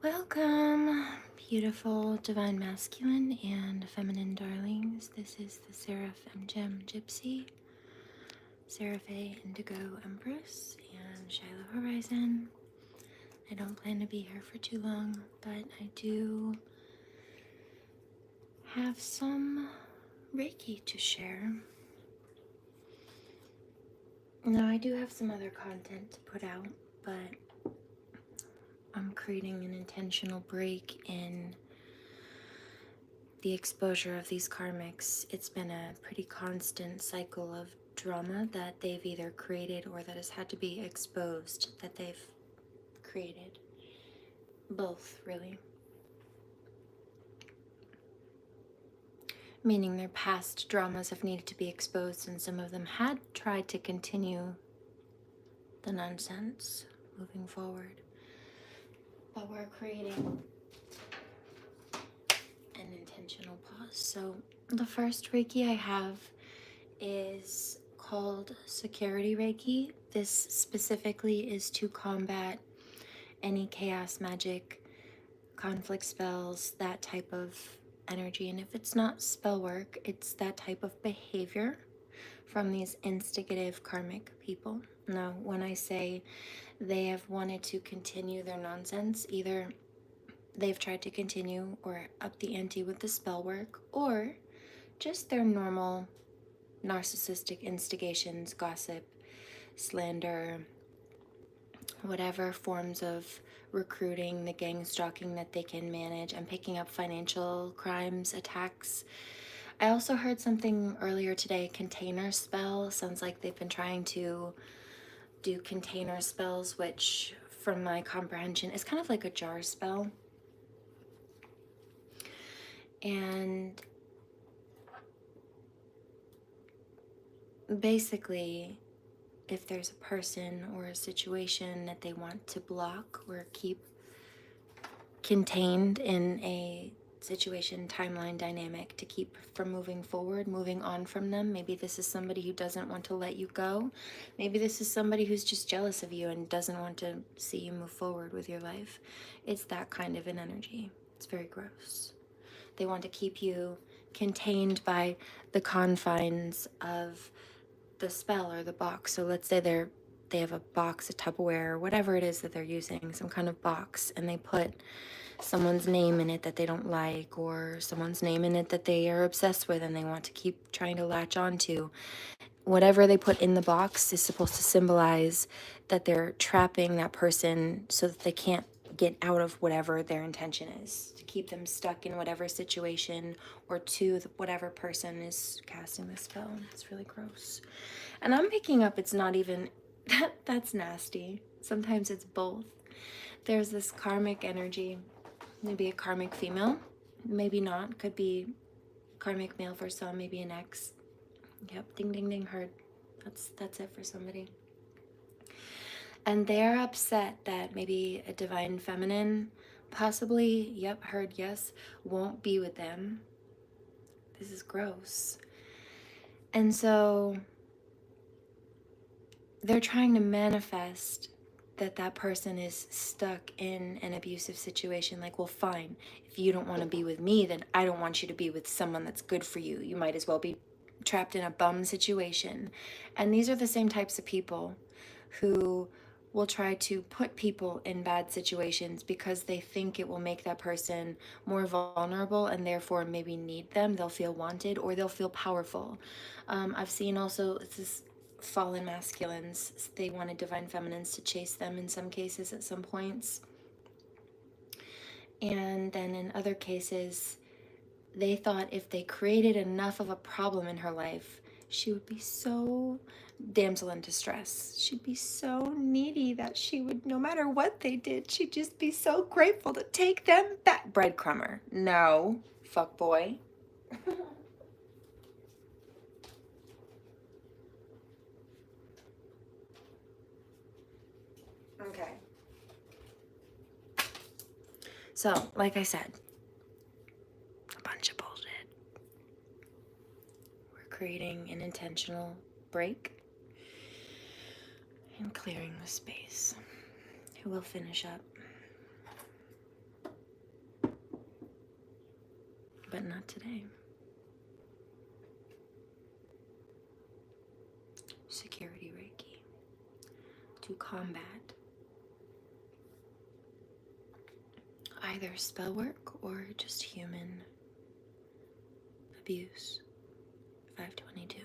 Welcome, beautiful divine masculine and feminine darlings. This is the Seraphim Gem Gypsy, SeraFae Indigo Empress, and Shiloh Horizon. I don't plan to be here for too long, but I do have some Reiki to share. Now, I do have some other content to put out, but I'm creating an intentional break in the exposure of these karmics. It's been a pretty constant cycle of drama that they've either created or that has had to be exposed, that they've created. Both, really. Meaning their past dramas have needed to be exposed, and some of them had tried to continue the nonsense moving forward. But we're creating an intentional pause. So the first Reiki I have is called Security Reiki. This specifically is to combat any chaos magic, conflict spells, that type of energy. And if it's not spell work, it's that type of behavior from these instigative karmic people. Now, when I say they have wanted to continue their nonsense, either they've tried to continue or up the ante with the spell work, or just their normal narcissistic instigations, gossip, slander, whatever forms of recruiting, the gang stalking that they can manage. I'm picking up financial crimes, attacks. I also heard something earlier today, container spell. Sounds like they've been trying to do container spells, which from my comprehension is kind of like a jar spell. And basically, if there's a person or a situation that they want to block or keep contained in a situation, timeline, dynamic, to keep from moving forward, moving on from them. Maybe this is somebody who doesn't want to let you go. Maybe this is somebody who's just jealous of you and doesn't want to see you move forward with your life. It's that kind of an energy. It's very gross. They want to keep you contained by the confines of the spell or the box. So let's say they have a box, a Tupperware, or whatever it is that they're using, some kind of box, and they put someone's name in it that they don't like, or someone's name in it that they are obsessed with and they want to keep trying to latch onto. Whatever they put in the box is supposed to symbolize that they're trapping that person so that they can't get out of whatever their intention is, to keep them stuck in whatever situation or to whatever person is casting the spell. It's really gross. And I'm picking up it's not even that's nasty. Sometimes it's both. There's this karmic energy, maybe a karmic female, maybe not, could be karmic male for some, maybe an ex. Yep, ding ding ding, heard. That's it for somebody. And they're upset that maybe a divine feminine, possibly, yep, heard, yes, won't be with them. This is gross. And so they're trying to manifest that person is stuck in an abusive situation. Like, well, fine, if you don't want to be with me, then I don't want you to be with someone that's good for you. You might as well be trapped in a bum situation. And these are the same types of people who will try to put people in bad situations because they think it will make that person more vulnerable and therefore maybe need them. They'll feel wanted or they'll feel powerful. I've seen also, it's this fallen masculines, they wanted divine feminines to chase them in some cases at some points. And then in other cases, they thought if they created enough of a problem in her life, she would be so damsel in distress. She'd be so needy that she would, no matter what they did, she'd just be so grateful to take them back. Breadcrumber. No, fuck boy. Okay. So, like I said, a bunch of bullshit. We're creating an intentional break and clearing the space. We'll finish up. but not today. Security Reiki to combat either spell work or just human abuse. 522.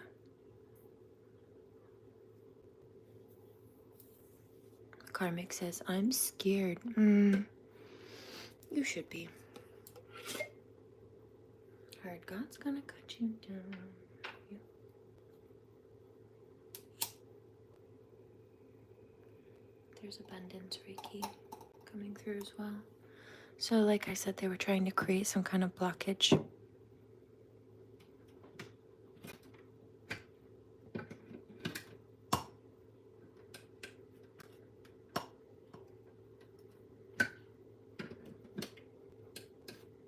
Karmic says, I'm scared. You should be. Alright, God's gonna cut you down. There's abundance Reiki coming through as well. So like I said, they were trying to create some kind of blockage.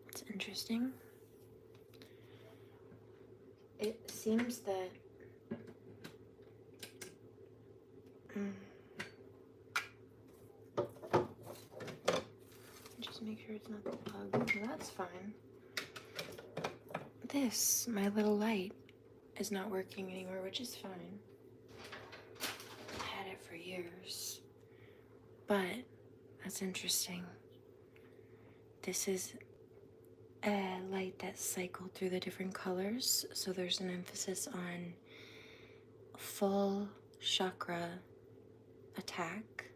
It's interesting. It seems that just make sure it's not the plug. Well, that's fine. This, my little light, is not working anymore, which is fine. I've had it for years. But that's interesting. This is a light that's cycled through the different colors, so there's an emphasis on full chakra attack.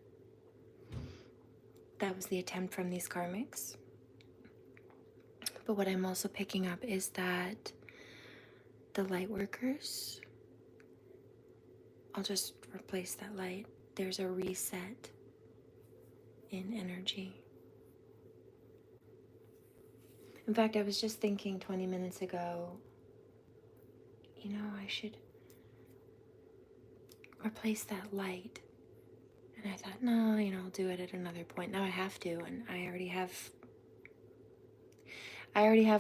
That was the attempt from these karmics. But what I'm also picking up is that the light workers, I'll just replace that light. There's a reset in energy. In fact, I was just thinking 20 minutes ago, you know, I should replace that light. And I thought, no, you know, I'll do it at another point. Now I have to, and I already have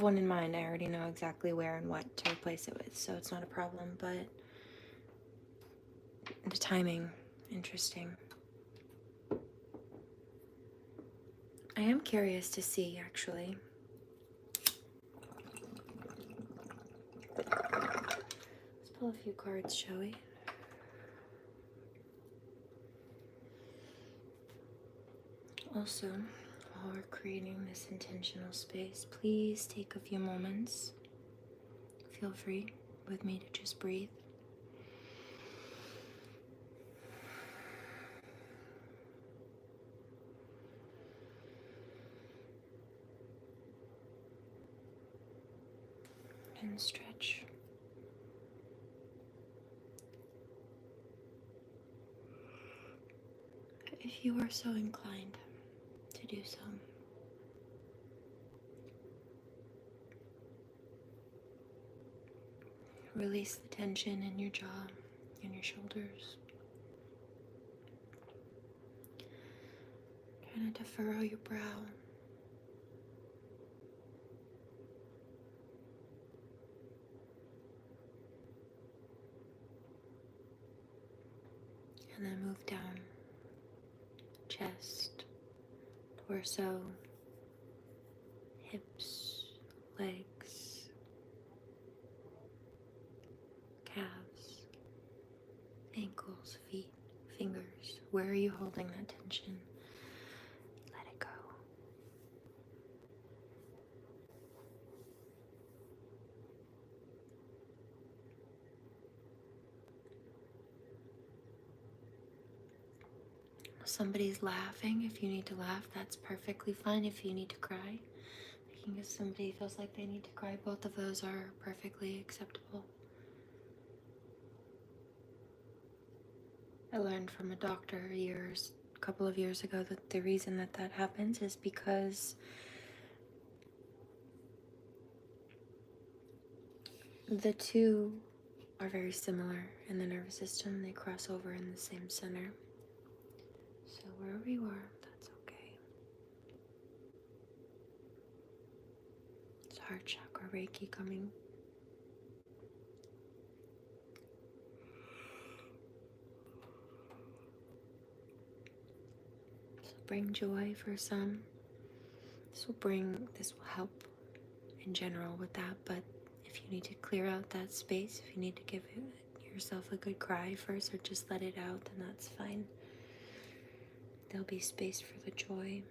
one in mind. I already know exactly where and what to replace it with, so it's not a problem, but the timing, interesting. I am curious to see, actually. Let's pull a few cards, shall we? Also, while we're creating this intentional space, please take a few moments. Feel free with me to just breathe. And stretch. If you are so inclined to do so. Release the tension in your jaw and your shoulders. Try not to furrow your brow. And then move down. Chest, torso, hips, legs, calves, ankles, feet, fingers. Where are you holding that tension? Let it go. Somebody's laughing. If you need to laugh, that's perfectly fine. If you need to cry, if somebody feels like they need to cry, both of those are perfectly acceptable. I learned from a doctor a couple of years ago that the reason that happens is because the two are very similar in the nervous system. They cross over in the same center. So wherever you are, that's okay. It's heart chakra Reiki coming. So bring joy for some. This will help in general with that, but if you need to clear out that space, if you need to give yourself a good cry first or just let it out, then that's fine. There'll be space for the joy.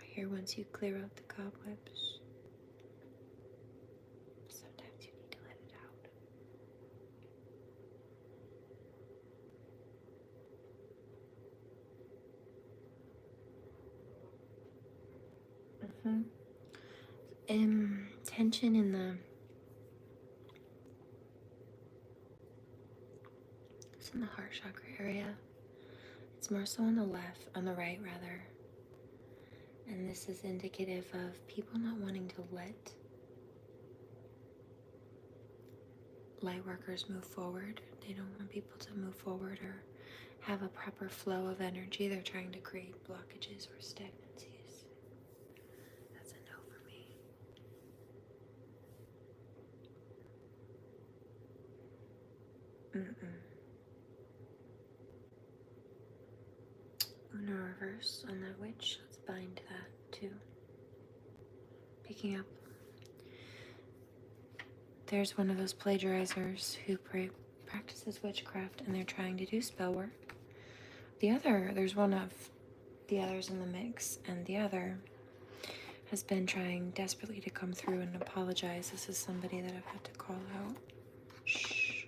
Here, once you clear out the cobwebs, sometimes you need to let it out. Tension in the heart chakra area. It's more so on the right rather. And this is indicative of people not wanting to let light workers move forward. They don't want people to move forward or have a proper flow of energy. They're trying to create blockages or stagnancies. That's a no for me. Uno reverse on that witch. Let's bind that too. Picking up. There's one of those plagiarizers who practices witchcraft and they're trying to do spell work. There's one of the others in the mix, and the other has been trying desperately to come through and apologize. This is somebody that I've had to call out. Shh.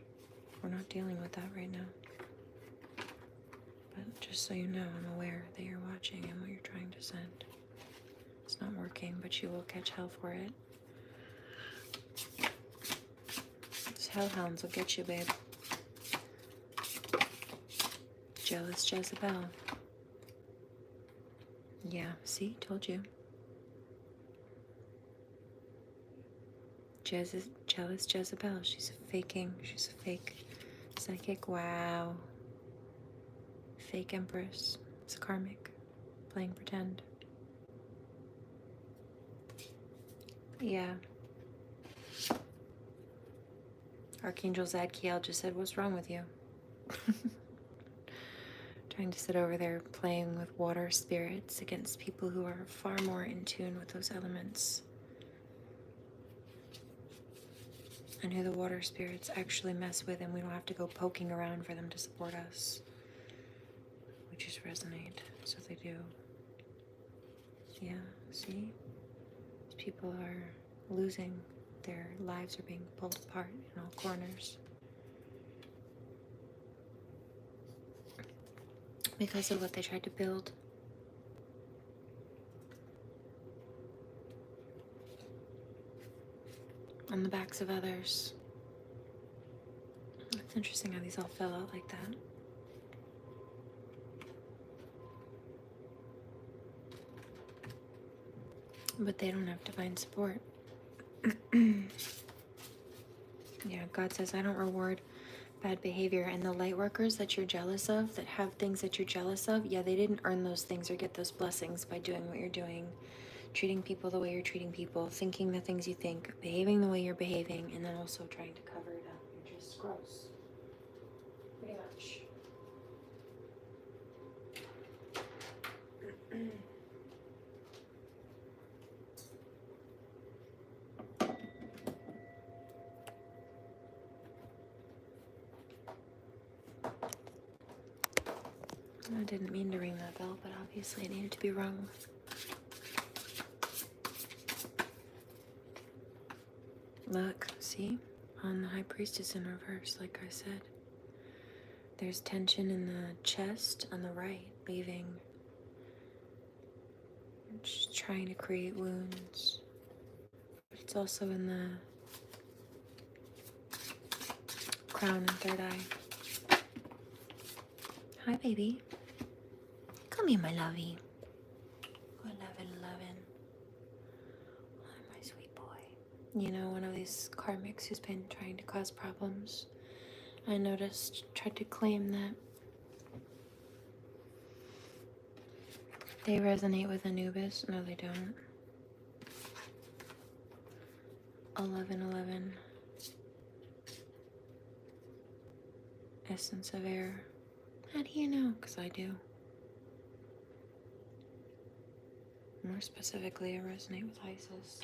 We're not dealing with that right now. But just so you know, I'm aware that you're watching and what you're trying to send. It's not working, but you will catch hell for it. These hellhounds will get you, babe. Jealous Jezebel. Yeah, see? Told you. Jealous Jezebel. She's a fake psychic. Wow. Fake empress. It's karmic. Playing pretend. Yeah. Archangel Zadkiel just said, what's wrong with you? Trying to sit over there playing with water spirits against people who are far more in tune with those elements. And who the water spirits actually mess with, and we don't have to go poking around for them to support us. We just resonate, so they do. Yeah, see? These people are losing. Their lives are being pulled apart in all corners. Because of what they tried to build. On the backs of others. It's interesting how these all fell out like that. But they don't have divine support. Yeah, God says, I don't reward bad behavior. And the light workers that you're jealous of, that have things that you're jealous of, yeah, they didn't earn those things or get those blessings by doing what you're doing, treating people the way you're treating people, thinking the things you think, behaving the way you're behaving, and then also trying to cover it up. You're just gross. Pretty much. I didn't mean to ring that bell, but obviously it needed to be rung. Look, see? On the High Priestess in reverse, like I said. There's tension in the chest on the right, leaving. Just trying to create wounds. But it's also in the crown and third eye. Hi, baby. Come here, my lovey. Good lovin'. Oh, my sweet boy. You know, one of these karmics who's been trying to cause problems, I noticed, tried to claim that they resonate with Anubis. No, they don't. 1111. Essence of air. How do you know? Because I do. More specifically, I resonate with Isis.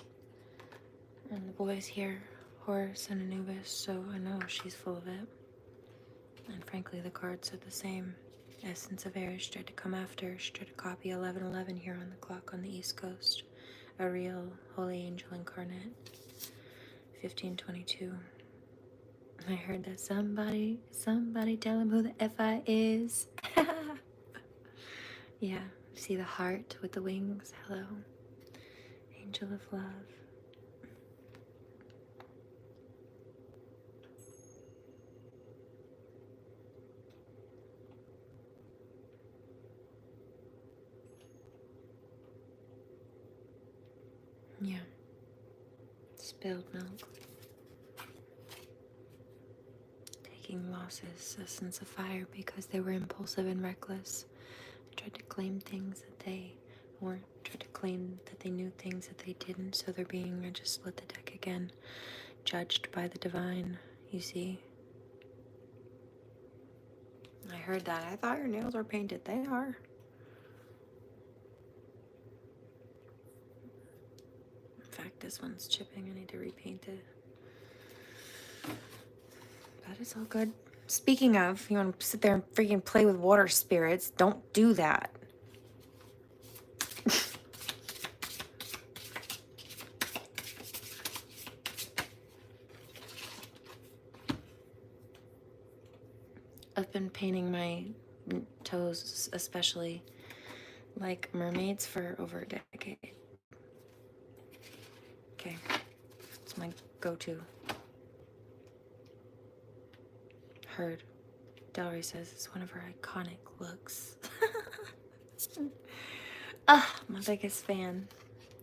And the boys here, Horus and Anubis, so I know she's full of it. And frankly, the cards said the same. Essence of air, she tried to come after. She tried to copy 1111 here on the clock on the East Coast. A real holy angel incarnate. 1522. I heard that somebody tell him who the FI is. Yeah, see the heart with the wings. Hello. Angel of love. Yeah. Spilled milk. Taking losses, essence of fire, because they were impulsive and reckless. They tried to claim things that they weren't, tried to claim that they knew things that they didn't, so they're being, I just split the deck again, judged by the divine, you see. I heard that. I thought your nails were painted. They are. In fact, this one's chipping. I need to repaint it. But it's all good. Speaking of, you want to sit there and freaking play with water spirits, don't do that. I've been painting my toes, especially like mermaids, for over a decade. Okay, it's my go-to. Heard. Delray says it's one of her iconic looks. My biggest fan.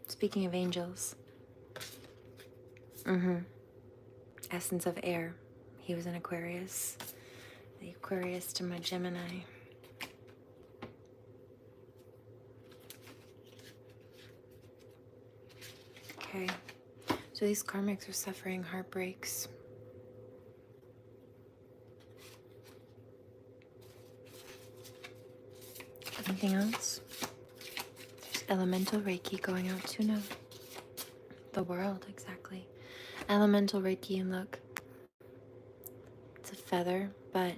Speaking of angels. Essence of air. He was an Aquarius. The Aquarius to my Gemini. Okay. So these karmics are suffering heartbreaks. Anything else? There's elemental Reiki going out to now. The world, exactly. Elemental Reiki, and look. It's a feather, but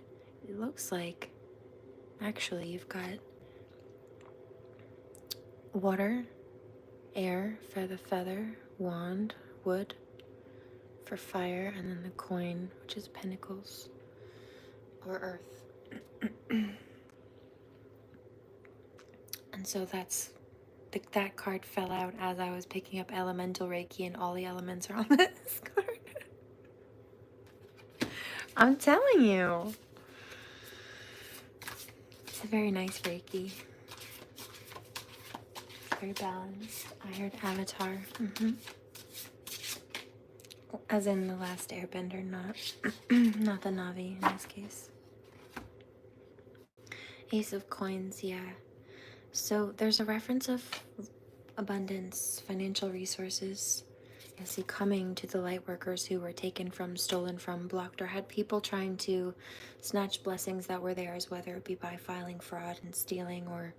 it looks like, actually, you've got water, air for the feather, wand, wood for fire, and then the coin, which is pentacles, or earth. And so that card fell out as I was picking up elemental Reiki, and all the elements are on this card. I'm telling you. It's a very nice Reiki. Very balanced. I heard Avatar. As in the last Airbender, not the Na'vi in this case. Ace of Coins, yeah. So there's a reference of abundance, financial resources. I see coming to the light workers who were taken from, stolen from, blocked, or had people trying to snatch blessings that were theirs, whether it be by filing fraud and stealing, or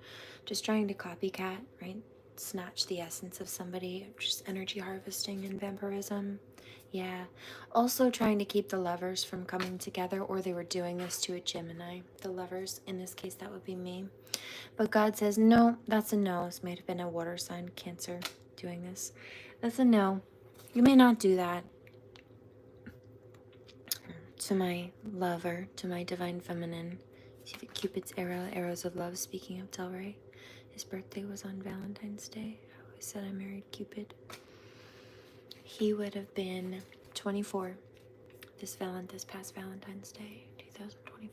just trying to copycat, right? Snatch the essence of somebody, just energy harvesting and vampirism. Yeah. Also trying to keep the lovers from coming together, or they were doing this to a Gemini. The lovers, in this case, that would be me. But God says, no, that's a no. This might have been a water sign, Cancer, doing this. That's a no. You may not do that. To my lover, to my divine feminine. See the Cupid's arrow, arrows of love, speaking of Delray. His birthday was on Valentine's Day. I always said I married Cupid. He would have been 24 this past Valentine's Day, 2025.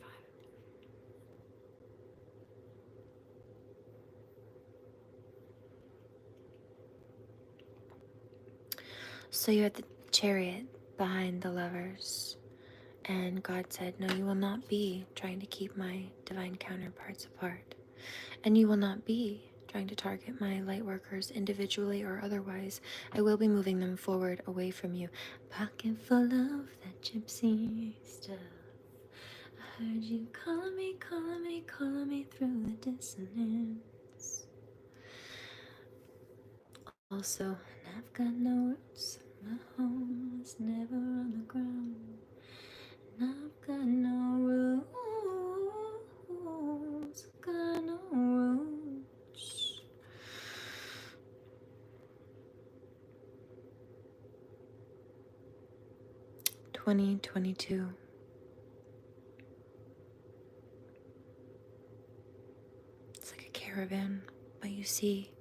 So you had the Chariot behind the lovers, and God said, no, you will not be trying to keep my divine counterparts apart, and you will not be trying to target my light workers individually or otherwise. I will be moving them forward away from you. Pocket full of that gypsy stuff. I heard you calling me through the dissonance. Also, and I've got no roots, my home is never on the ground. And I've got no roots, got no roots. (2022). It's like a caravan, but you see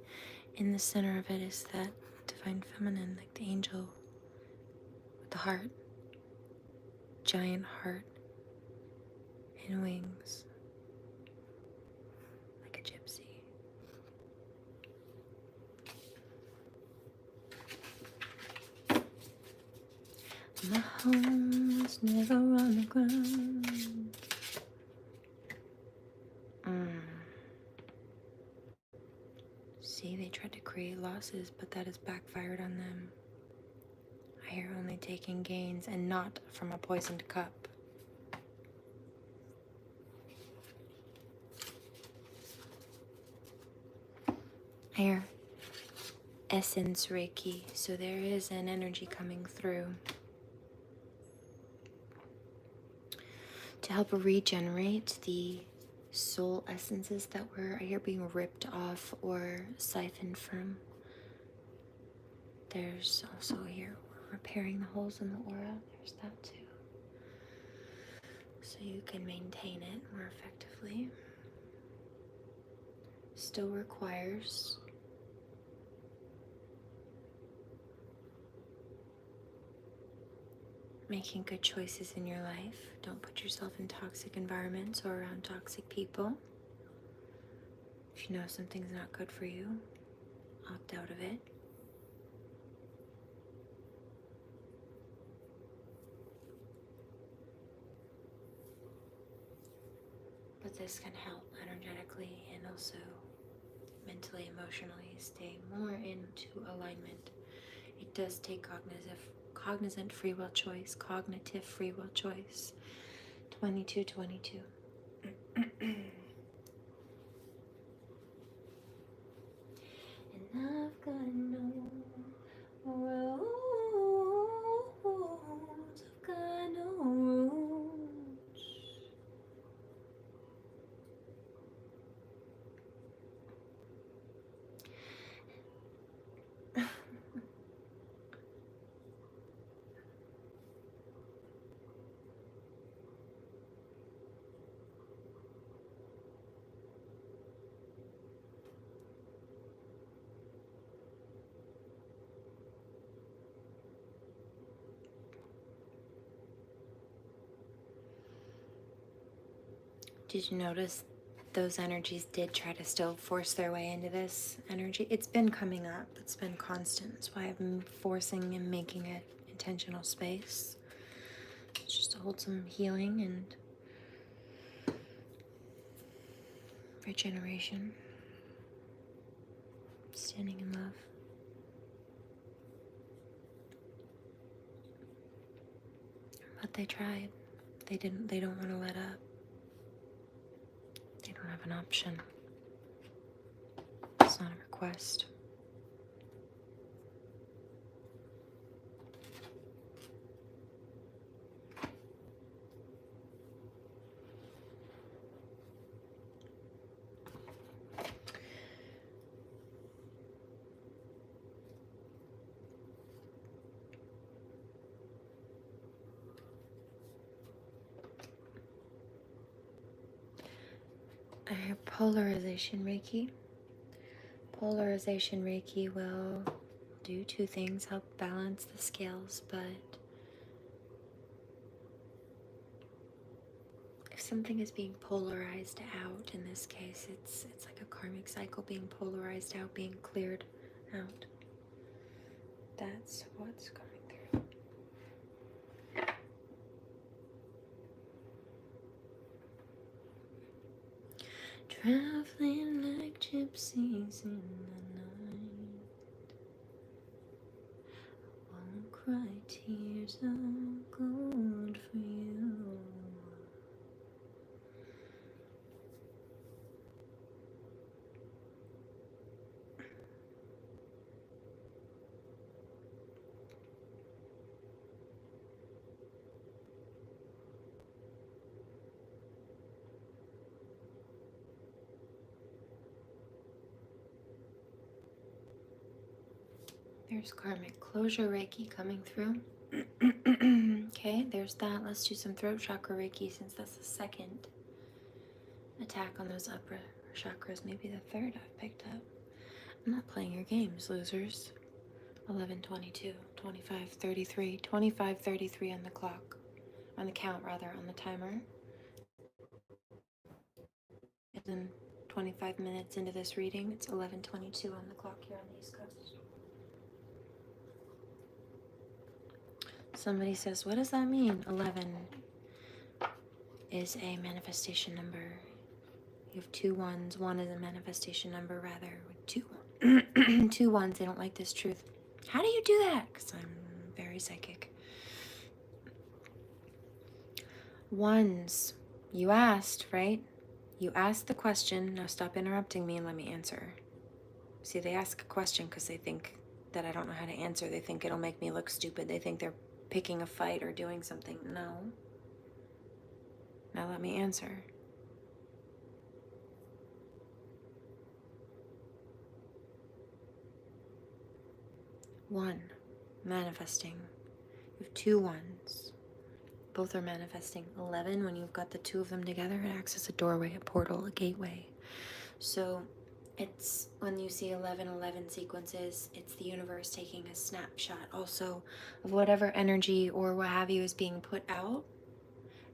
in the center of it is that divine feminine, like the angel with the heart, giant heart and wings, like a gypsy. My home's never on the ground. See, they tried to create losses, but that has backfired on them. I hear only taking gains and not from a poisoned cup. I hear essence Reiki, so there is an energy coming through to help regenerate the soul essences that were, I hear, being ripped off or siphoned from. There's also here, we're repairing the holes in the aura. There's that too. So you can maintain it more effectively. Still requires making good choices in your life. Don't put yourself in toxic environments or around toxic people. If you know something's not good for you, opt out of it. But this can help energetically and also mentally, emotionally stay more into alignment. It does take cognizant free will choice, cognitive free will choice. 2222. And I've got no rules. I've got no rules. Did you notice those energies did try to still force their way into this energy? It's been coming up. It's been constant. That's why I've been forcing and making it intentional space. It's just to hold some healing and regeneration. Standing in love. But they tried. They don't want to let up. They don't have an option. It's not a request. I have polarization Reiki. Polarization Reiki will do two things, help balance the scales, but if something is being polarized out, in this case, it's like a karmic cycle being polarized out, being cleared out. That's what's coming through. Traveling like gypsies in the night, I won't cry tears of gold for you. There's Karmic Closure Reiki coming through. Okay, there's that. Let's do some throat chakra Reiki since that's the second attack on those upper chakras. Maybe the third I've picked up. I'm not playing your games, losers. 11, 22, 25, 33. 25, 33 on the clock. On the count, rather, on the timer. And then 25 minutes into this reading, it's 11:22 on the clock here on the East Coast. Somebody says, what does that mean? 11 is a manifestation number. You have 2 ones. 1 is a manifestation number, rather. With 2, 2 ones, they don't like this truth. How do you do that? Because I'm very psychic. Ones. You asked, right? You asked the question. Now stop interrupting me and let me answer. See, they ask a question because they think that I don't know how to answer. They think it'll make me look stupid. They think they're picking a fight or doing something. No. Now let me answer. One, manifesting. You have 2 ones. Both are manifesting. 11, when you've got the 2 of them together, it acts as a doorway, a portal, a gateway. So it's when you see 11 sequences, it's the universe taking a snapshot also of whatever energy or what have you is being put out.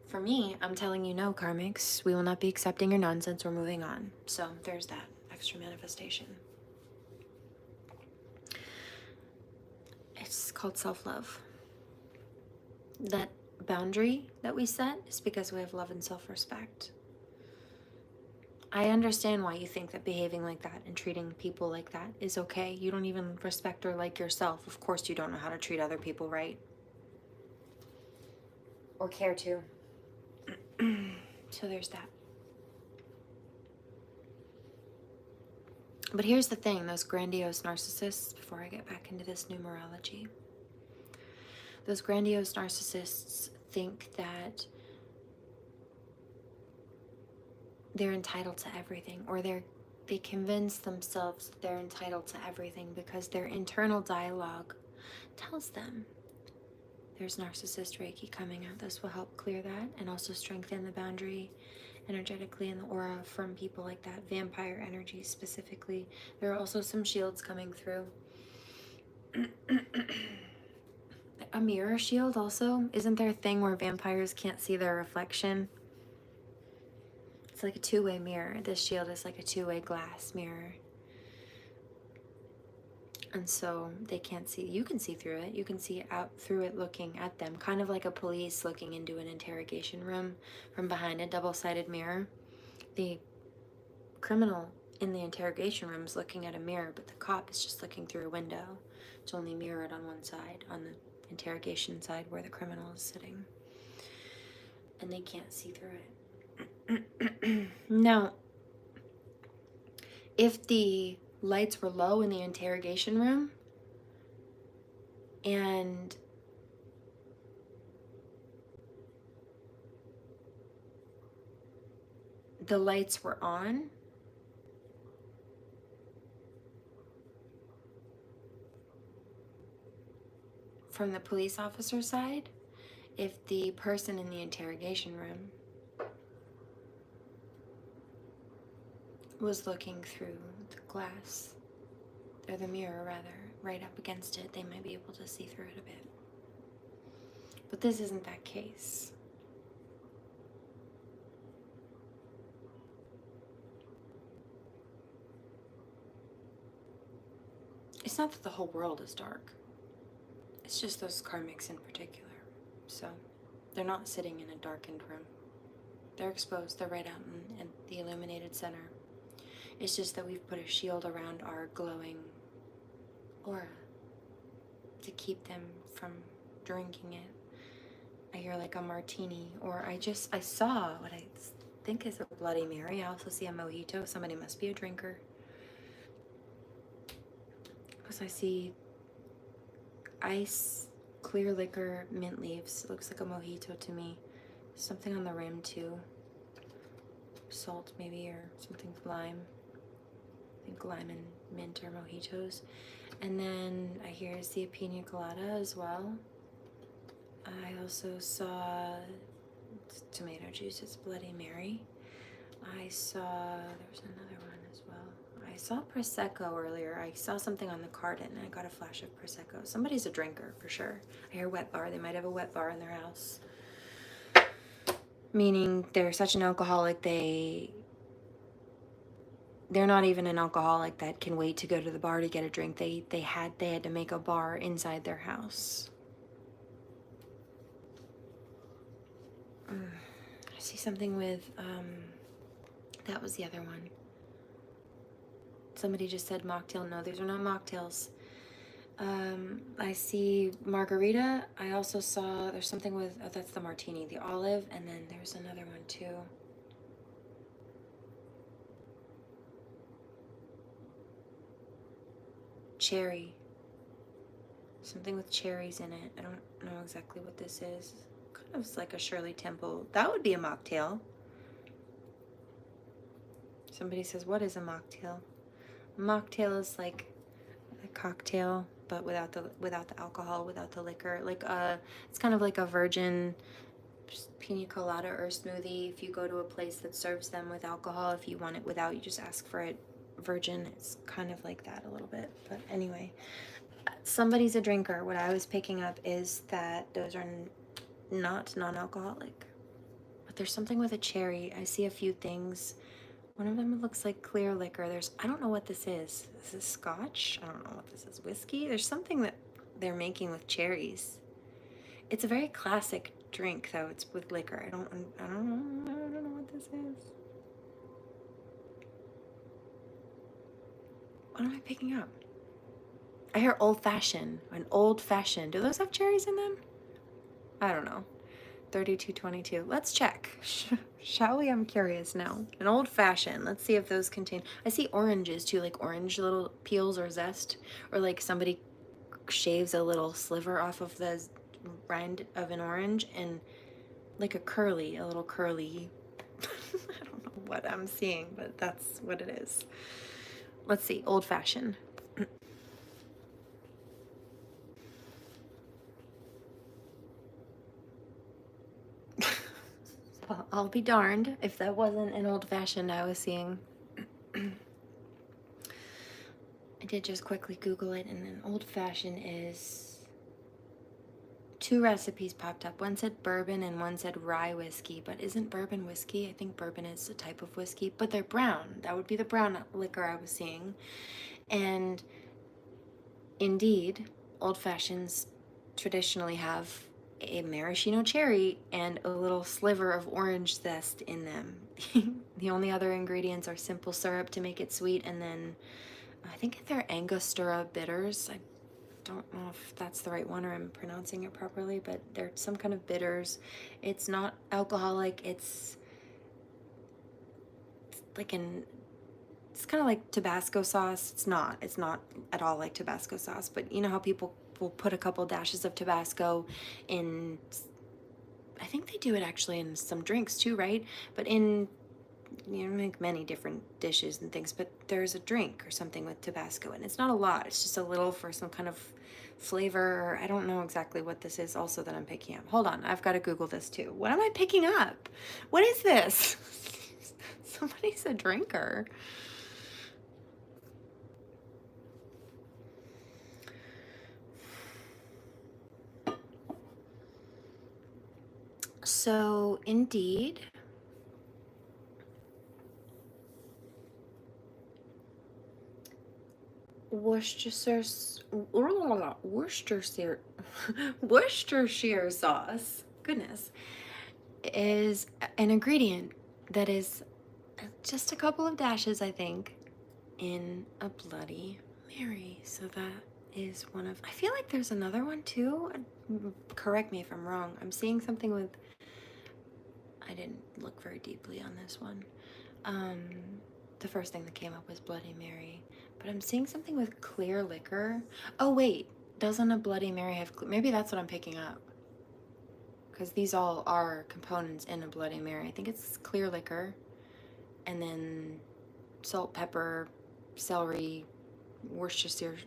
For me, I'm telling you no, karmics. We will not be accepting your nonsense. We're moving on. So there's that extra manifestation. It's called self-love. That boundary that we set is because we have love and self-respect. I understand why you think that behaving like that and treating people like that is okay. You don't even respect or like yourself. Of course you don't know how to treat other people right. Or care to. So there's that. But here's the thing, those grandiose narcissists, before I get back into this numerology, those grandiose narcissists think that they're entitled to everything, or they convince themselves that they're entitled to everything because their internal dialogue tells them. There's narcissist Reiki coming out. This will help clear that and also strengthen the boundary energetically in the aura from people like that. Vampire energy specifically. There are also some shields coming through. A mirror shield also. Isn't there a thing where vampires can't see their reflection? It's like a 2-way mirror. This shield is like a 2-way glass mirror. And so they can't see. You can see through it. You can see out through it looking at them. Kind of like a police looking into an interrogation room from behind a double-sided mirror. The criminal in the interrogation room is looking at a mirror, but the cop is just looking through a window. It's only mirrored on one side, on the interrogation side where the criminal is sitting. And they can't see through it. Now, if the lights were low in the interrogation room and the lights were on, from the police officer side, if the person in the interrogation room was looking through the glass, or the mirror rather, right up against it, they might be able to see through it a bit. But this isn't that case. It's not that the whole world is dark. It's just those karmics in particular. So they're not sitting in a darkened room. They're exposed. They're right out in the illuminated center. It's just that we've put a shield around our glowing aura to keep them from drinking it. I hear like a martini, or I saw what I think is a Bloody Mary. I also see a mojito. Somebody must be a drinker. Because I see ice, clear liquor, mint leaves. It looks like a mojito to me. Something on the rim too. Salt maybe, or something lime. I think lime and mint or mojitos. And then I hear see a pina colada as well. I also saw tomato juice, it's Bloody Mary. I saw, there was another one as well. I saw Prosecco earlier. I saw something on the carton and I got a flash of Prosecco. Somebody's a drinker for sure. I hear wet bar. They might have a wet bar in their house. Meaning they're such an alcoholic, they're not even an alcoholic that can wait to go to the bar to get a drink. They had to make a bar inside their house. I see something with, that was the other one. Somebody just said mocktail. No, these are not mocktails. I see margarita. I also saw, there's something with, oh, that's the martini, the olive, and then there's another one too. Cherry. Something with cherries in it. I don't know exactly what this is. Kind of like a Shirley Temple. That would be a mocktail. Somebody says, what is a mocktail? A mocktail is like a cocktail, but without the alcohol, without the liquor. Like it's kind of like a virgin pina colada or smoothie. If you go to a place that serves them with alcohol, if you want it without, you just ask for it virgin. It's kind of like that a little bit. But anyway, somebody's a drinker. What I was picking up is that those are not non-alcoholic. But there's something with a cherry. I see a few things. One of them looks like clear liquor. I don't know what this is. This is scotch? I don't know what this is. Whiskey? There's something that they're making with cherries. It's a very classic drink, though. It's with liquor. I don't know what this is. What am I picking up? I hear old-fashioned. An old-fashioned. Do those have cherries in them? I don't know. 3222. Let's check. Shall we? I'm curious now. An old-fashioned. Let's see if those contain... I see oranges, too, like orange little peels or zest. Or like somebody shaves a little sliver off of the rind of an orange and like a little curly... I don't know what I'm seeing, but that's what it is. Let's see. Old-fashioned. Well, I'll be darned if that wasn't an old-fashioned I was seeing. I did just quickly Google it, and an old-fashioned is... 2 recipes popped up. One said bourbon and one said rye whiskey, but isn't bourbon whiskey? I think bourbon is a type of whiskey, but they're brown. That would be the brown liquor I was seeing. And indeed, old-fashions traditionally have a maraschino cherry and a little sliver of orange zest in them. The only other ingredients are simple syrup to make it sweet, and then I think they're Angostura bitters. I don't know if that's the right one or I'm pronouncing it properly, but they're some kind of bitters. It's not alcoholic. It's like it's kind of like Tabasco sauce. It's not at all like Tabasco sauce, but you know how people will put a couple dashes of Tabasco in, I think they do it actually in some drinks too, right? But in, you know, make many different dishes and things, but there's a drink or something with Tabasco, and it's not a lot. It's just a little for some kind of flavor. I don't know exactly what this is also that I'm picking up. Hold on, I've got to Google this too. What am I picking up? What is this? Somebody's a drinker. So, indeed, Worcestershire sauce, goodness, is an ingredient that is just a couple of dashes, I think, in a Bloody Mary. So that is one of, I feel like there's another one too. Correct me if I'm wrong. I'm seeing something with, I didn't look very deeply on this one. The first thing that came up was Bloody Mary, but I'm seeing something with clear liquor. Oh wait, doesn't a Bloody Mary have, maybe that's what I'm picking up, because these all are components in a Bloody Mary. I think it's clear liquor, and then salt, pepper, celery, Worcestershire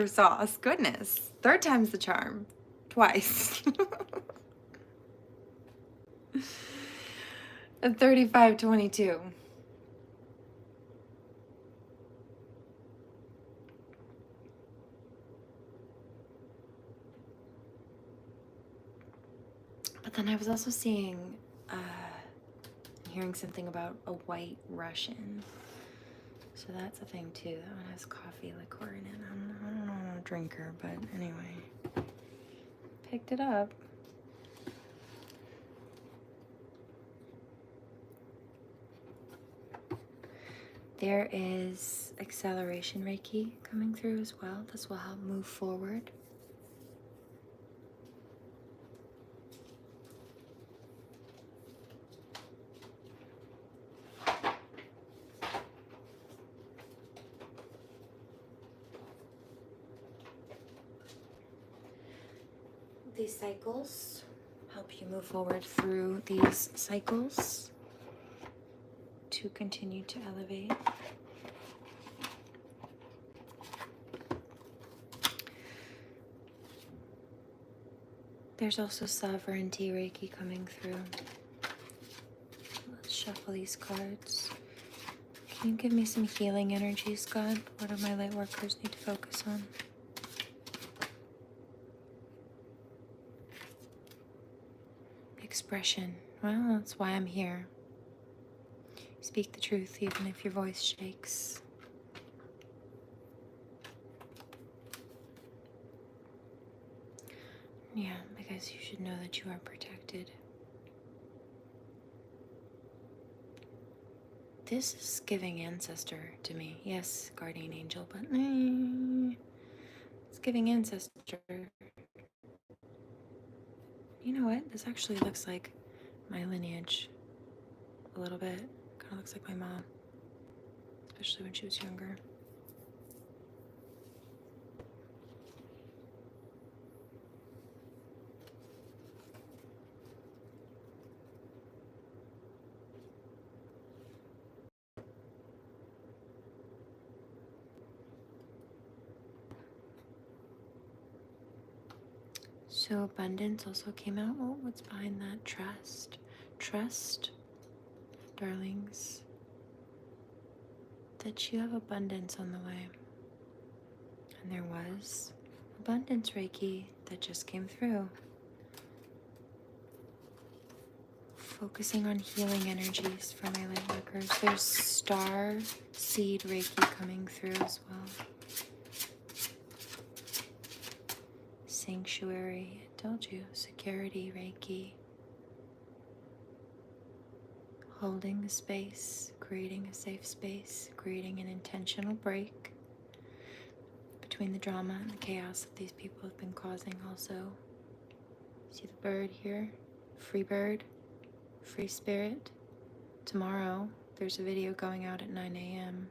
sauce. Goodness. Third time's the charm. Twice. At 35:22. But then I was also seeing, hearing something about a white Russian. So that's a thing too. That one has coffee liqueur in it. I'm not a drinker, but anyway. Picked it up. There is acceleration Reiki coming through as well. This will help move forward. These cycles help you move forward through these cycles to continue to elevate. There's also sovereignty Reiki coming through. Let's shuffle these cards. Can you give me some healing energies, God? What do my light workers need to focus on? Expression. Well, that's why I'm here. Speak the truth even if your voice shakes. Yeah, because you should know that you are protected. This is giving ancestor to me. Yes, guardian angel, but it's giving ancestor. You know what? This actually looks like my lineage a little bit. Kind of looks like my mom, especially when she was younger. So abundance also came out. Oh, what's behind that? Trust. Trust, darlings, that you have abundance on the way. And there was abundance Reiki that just came through. Focusing on healing energies for my light workers. There's star seed Reiki coming through as well. Sanctuary, I told you, security Reiki. Holding the space, creating a safe space, creating an intentional break between the drama and the chaos that these people have been causing also. See the bird here? Free bird, free spirit. Tomorrow, there's a video going out at 9 a.m.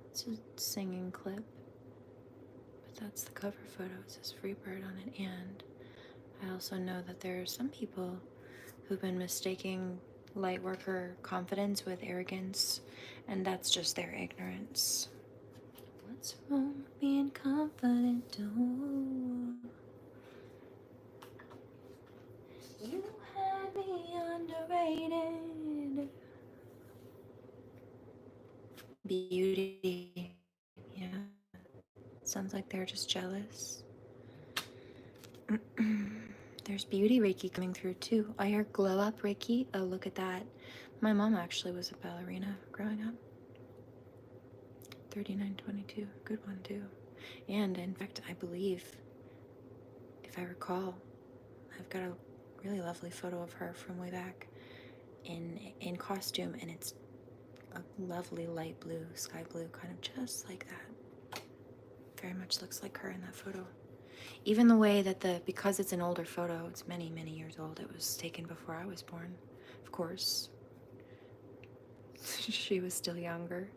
It's a singing clip. But that's the cover photo. It says free bird on it. And I also know that there are some people who've been mistaking light worker confidence with arrogance, and that's just their ignorance. What's wrong with being confident? Oh, you had me underrated. Beauty. Yeah. Sounds like they're just jealous. There's beauty Reiki coming through too. I hear glow up Reiki. Oh, look at that. My mom actually was a ballerina growing up. 3922, good one too. And in fact, I believe, if I recall, I've got a really lovely photo of her from way back in costume, and it's a lovely light blue, sky blue, kind of just like that. Very much looks like her in that photo. Even the way that because it's an older photo, it's many, many years old. It was taken before I was born, of course. She was still younger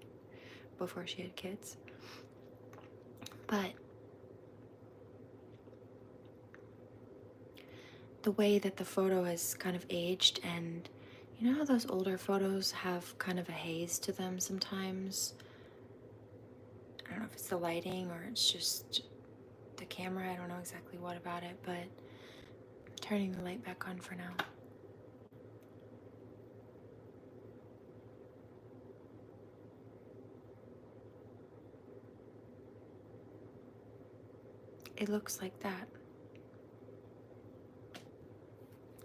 before she had kids. But the way that the photo has kind of aged and You know how those older photos have kind of a haze to them sometimes? I don't know if it's the lighting or it's just the camera. I don't know exactly what about it, but I'm turning the light back on for now. It looks like that.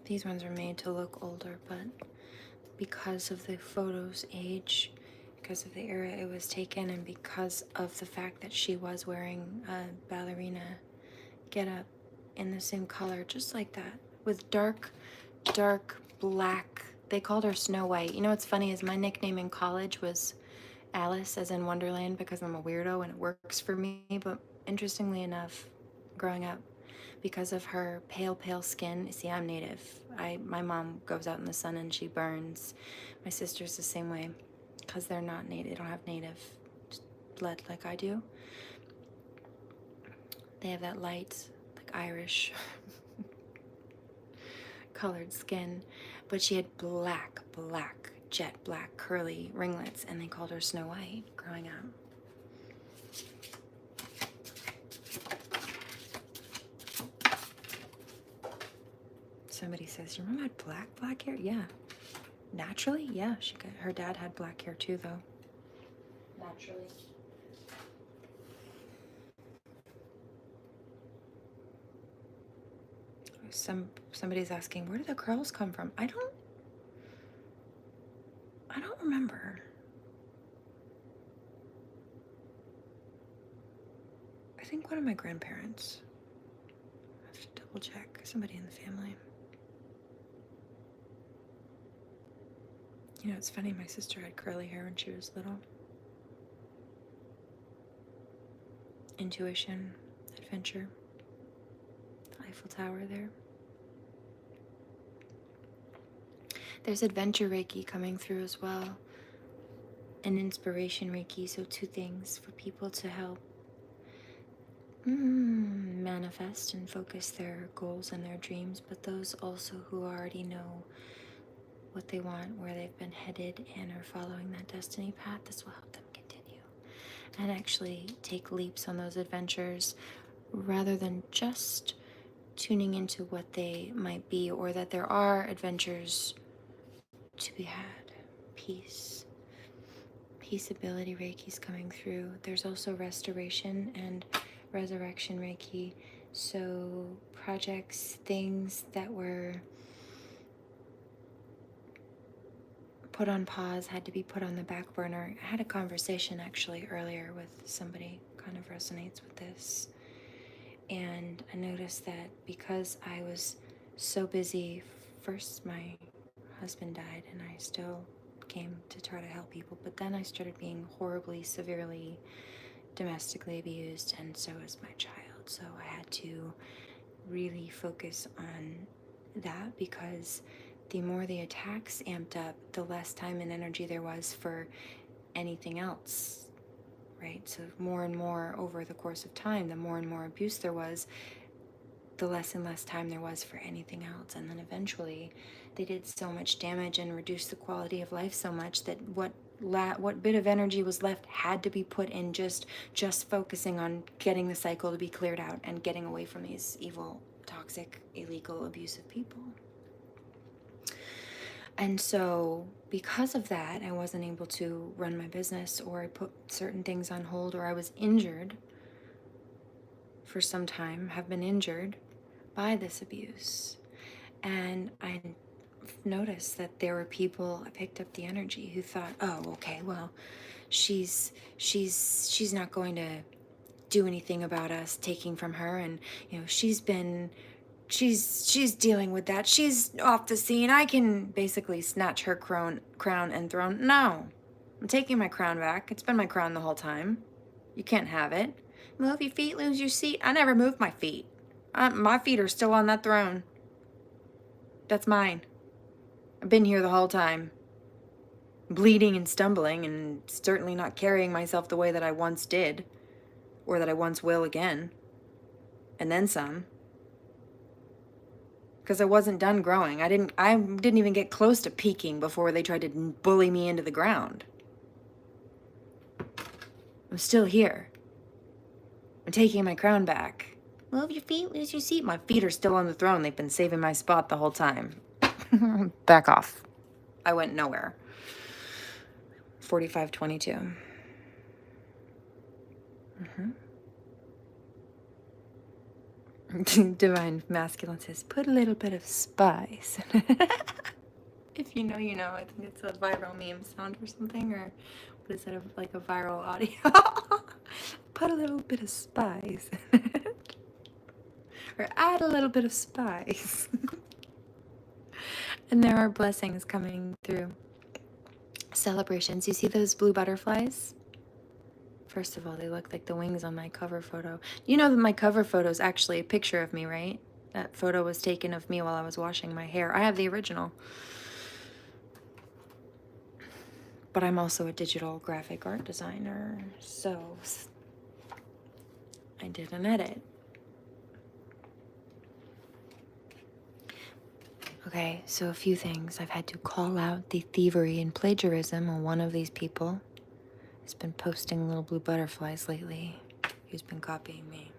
These ones are made to look older, but because of the photo's age, because of the era it was taken, and because of the fact that she was wearing a ballerina getup in the same color, just like that, with dark black. They called her Snow White. You know what's funny is my nickname in college was Alice, as in Wonderland, because I'm a weirdo and it works for me. But interestingly enough, growing up, because of her pale skin, see, I'm native. My mom goes out in the sun and she burns. My sister's the same way, because they're not native. They don't have native blood like I do. They have that light, like Irish colored skin, but she had black, jet black, curly ringlets, and they called her Snow White growing up. Somebody says, your mom had black hair? Yeah. Naturally? Yeah. Her dad had black hair too, though. Naturally. Somebody's asking, where do the curls come from? I don't remember. I think one of my grandparents. I have to double check. Somebody in the family. You know, it's funny, my sister had curly hair when she was little. Intuition, adventure, the Eiffel Tower there. There's adventure Reiki coming through as well, and inspiration Reiki, so two things for people to help manifest and focus their goals and their dreams, but those also who already know what they want, where they've been headed, and are following that destiny path. This will help them continue and actually take leaps on those adventures rather than just tuning into what they might be, or that there are adventures to be had. Peaceability Reiki's coming through. There's also restoration and resurrection Reiki. So projects, things that were put on pause, had to be put on the back burner. I had a conversation actually earlier with somebody who kind of resonates with this. And I noticed that because I was so busy, first my husband died and I still came to try to help people, but then I started being horribly, severely domestically abused, and so was my child. So I had to really focus on that, because the more the attacks amped up, the less time and energy there was for anything else, right? So more and more over the course of time, the more and more abuse there was, the less and less time there was for anything else. And then eventually they did so much damage and reduced the quality of life so much that what bit of energy was left had to be put in just focusing on getting the cycle to be cleared out and getting away from these evil, toxic, illegal, abusive people. And so because of that, I wasn't able to run my business, or I put certain things on hold, or I was injured for some time, have been injured by this abuse. And I noticed that there were people, I picked up the energy, who thought, oh, okay, well, she's not going to do anything about us taking from her, and you know, she's dealing with that, she's off the scene, I can basically snatch her crown and throne. No, I'm taking my crown back. It's been my crown the whole time. You can't have it. Move your feet, lose your seat. I never moved my feet. My feet are still on that throne. That's mine. I've been here the whole time, bleeding and stumbling, and certainly not carrying myself the way that I once did, or that I once will again, and then some. because I wasn't done growing. I didn't even get close to peaking before they tried to bully me into the ground. I'm still here. I'm taking my crown back. Move your feet, lose your seat. My feet are still on the throne. They've been saving my spot the whole time. Back off. I went nowhere. 45:22. Divine Masculine says, put a little bit of spice. If you know, you know. I think it's a viral meme sound or something, or what is that, like a viral audio? Put a little bit of spice. Or add a little bit of spice. And there are blessings coming through. Celebrations. You see those blue butterflies? First of all, they look like the wings on my cover photo. You know that my cover photo is actually a picture of me, right? That photo was taken of me while I was washing my hair. I have the original. But I'm also a digital graphic art designer, so I did an edit. Okay, so a few things. I've had to call out the thievery and plagiarism on one of these people. He's been posting little blue butterflies lately. He's been copying me.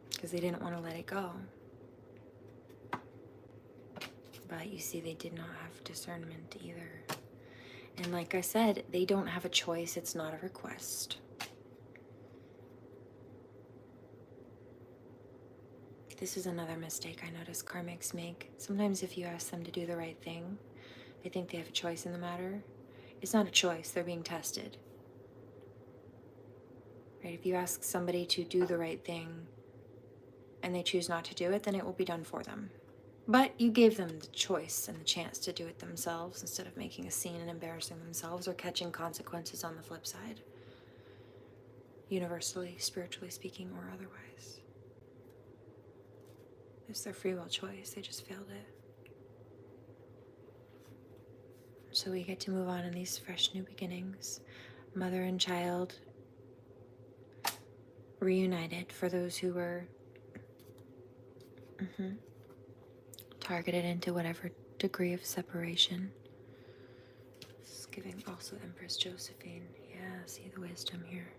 Because they didn't want to let it go. But you see, they did not have discernment either. And like I said, they don't have a choice. It's not a request. This is another mistake I notice karmics make. Sometimes if you ask them to do the right thing, they think they have a choice in the matter. It's not a choice. They're being tested. Right? If you ask somebody to do the right thing and they choose not to do it, then it will be done for them. But you gave them the choice and the chance to do it themselves instead of making a scene and embarrassing themselves or catching consequences on the flip side. Universally, spiritually speaking, or otherwise. It's their free will choice. They just failed it. So we get to move on in these fresh new beginnings. Mother and child reunited for those who were targeted into whatever degree of separation. It's giving also Empress Josephine. Yeah, see the wisdom here.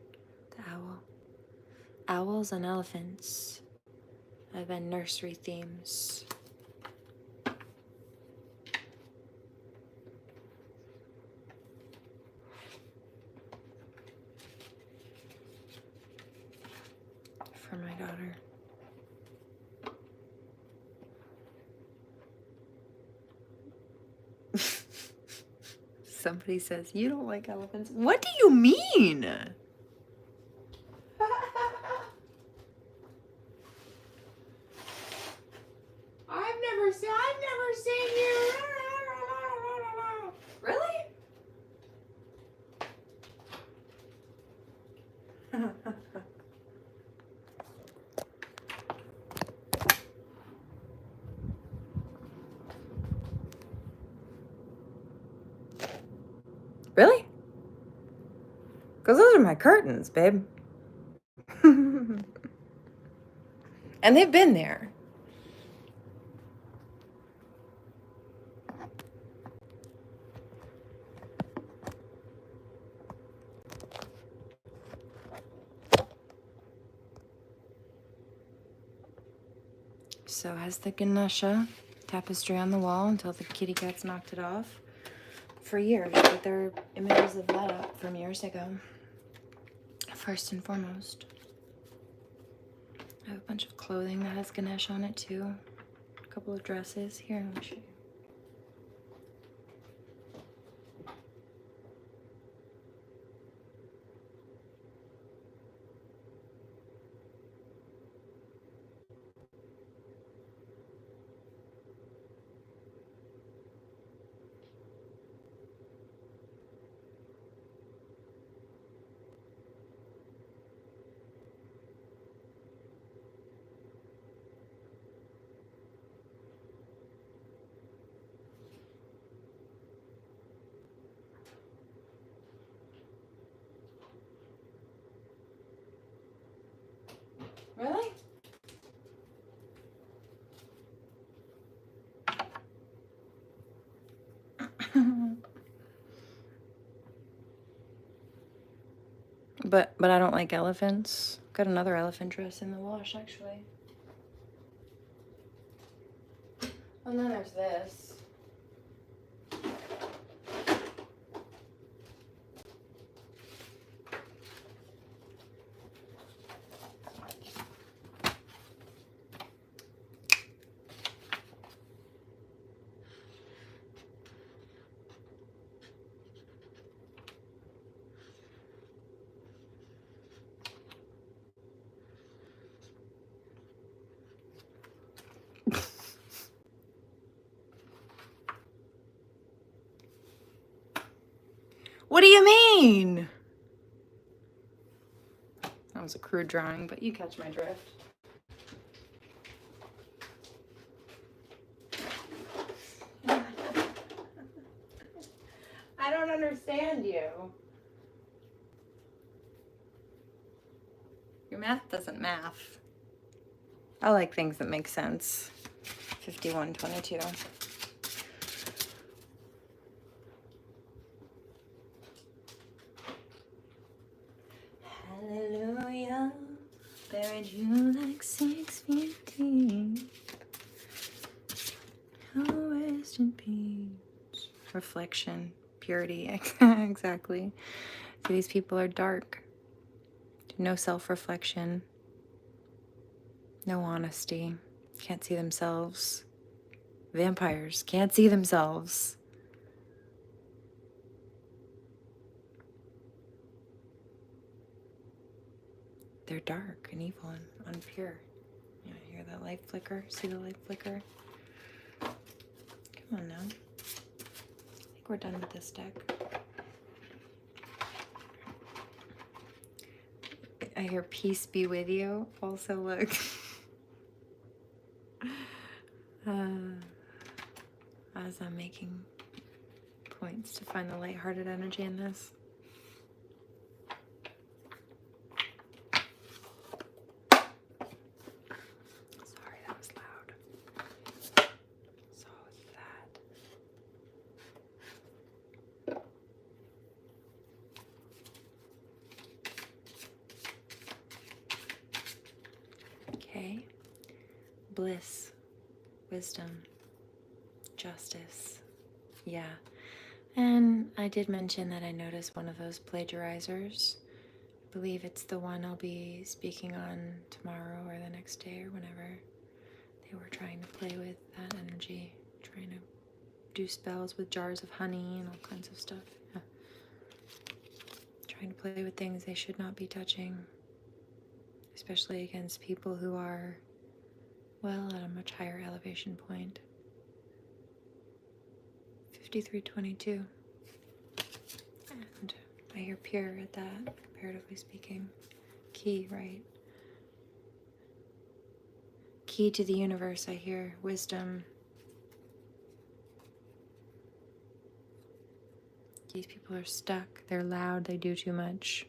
The owl. Owls and elephants have been nursery themes. For my daughter. Somebody says, you don't like elephants. What do you mean? I've never seen you. Really? Really? Because those are my curtains, babe. And they've been there. So has the Ganesha tapestry on the wall until the kitty cats knocked it off for years, but there are images of that up from years ago. First and foremost, I have a bunch of clothing that has Ganesh on it too. A couple of dresses. Here, let me show you. But I don't like elephants. Got another elephant dress in the wash, actually. And then there's this. What do you mean? That was a crude drawing, but you catch my drift. I don't understand you. Your math doesn't math. I like things that make sense. 5122. Hallelujah, buried you like 6 feet deep. Oh, rest in peace. Reflection, purity, exactly. So these people are dark. No self-reflection. No honesty. Can't see themselves. Vampires can't see themselves. They're dark and evil and unpure. You hear that light flicker? See the light flicker? Come on now. I think we're done with this deck. I hear peace be with you. Also, look. As I'm making points to find the lighthearted energy in this. Sorry, that was loud. So is that. Okay. Bliss, wisdom, justice. Yeah. And I did mention that I noticed one of those plagiarizers. I believe it's the one I'll be speaking on tomorrow or the next day or whenever. They were trying to play with that energy, trying to do spells with jars of honey and all kinds of stuff. Yeah. Trying to play with things they should not be touching, especially against people who are, well, at a much higher elevation point. 5322. And I hear pure at that, comparatively speaking. Key, right? Key to the universe, I hear. Wisdom. These people are stuck. They're loud. They do too much.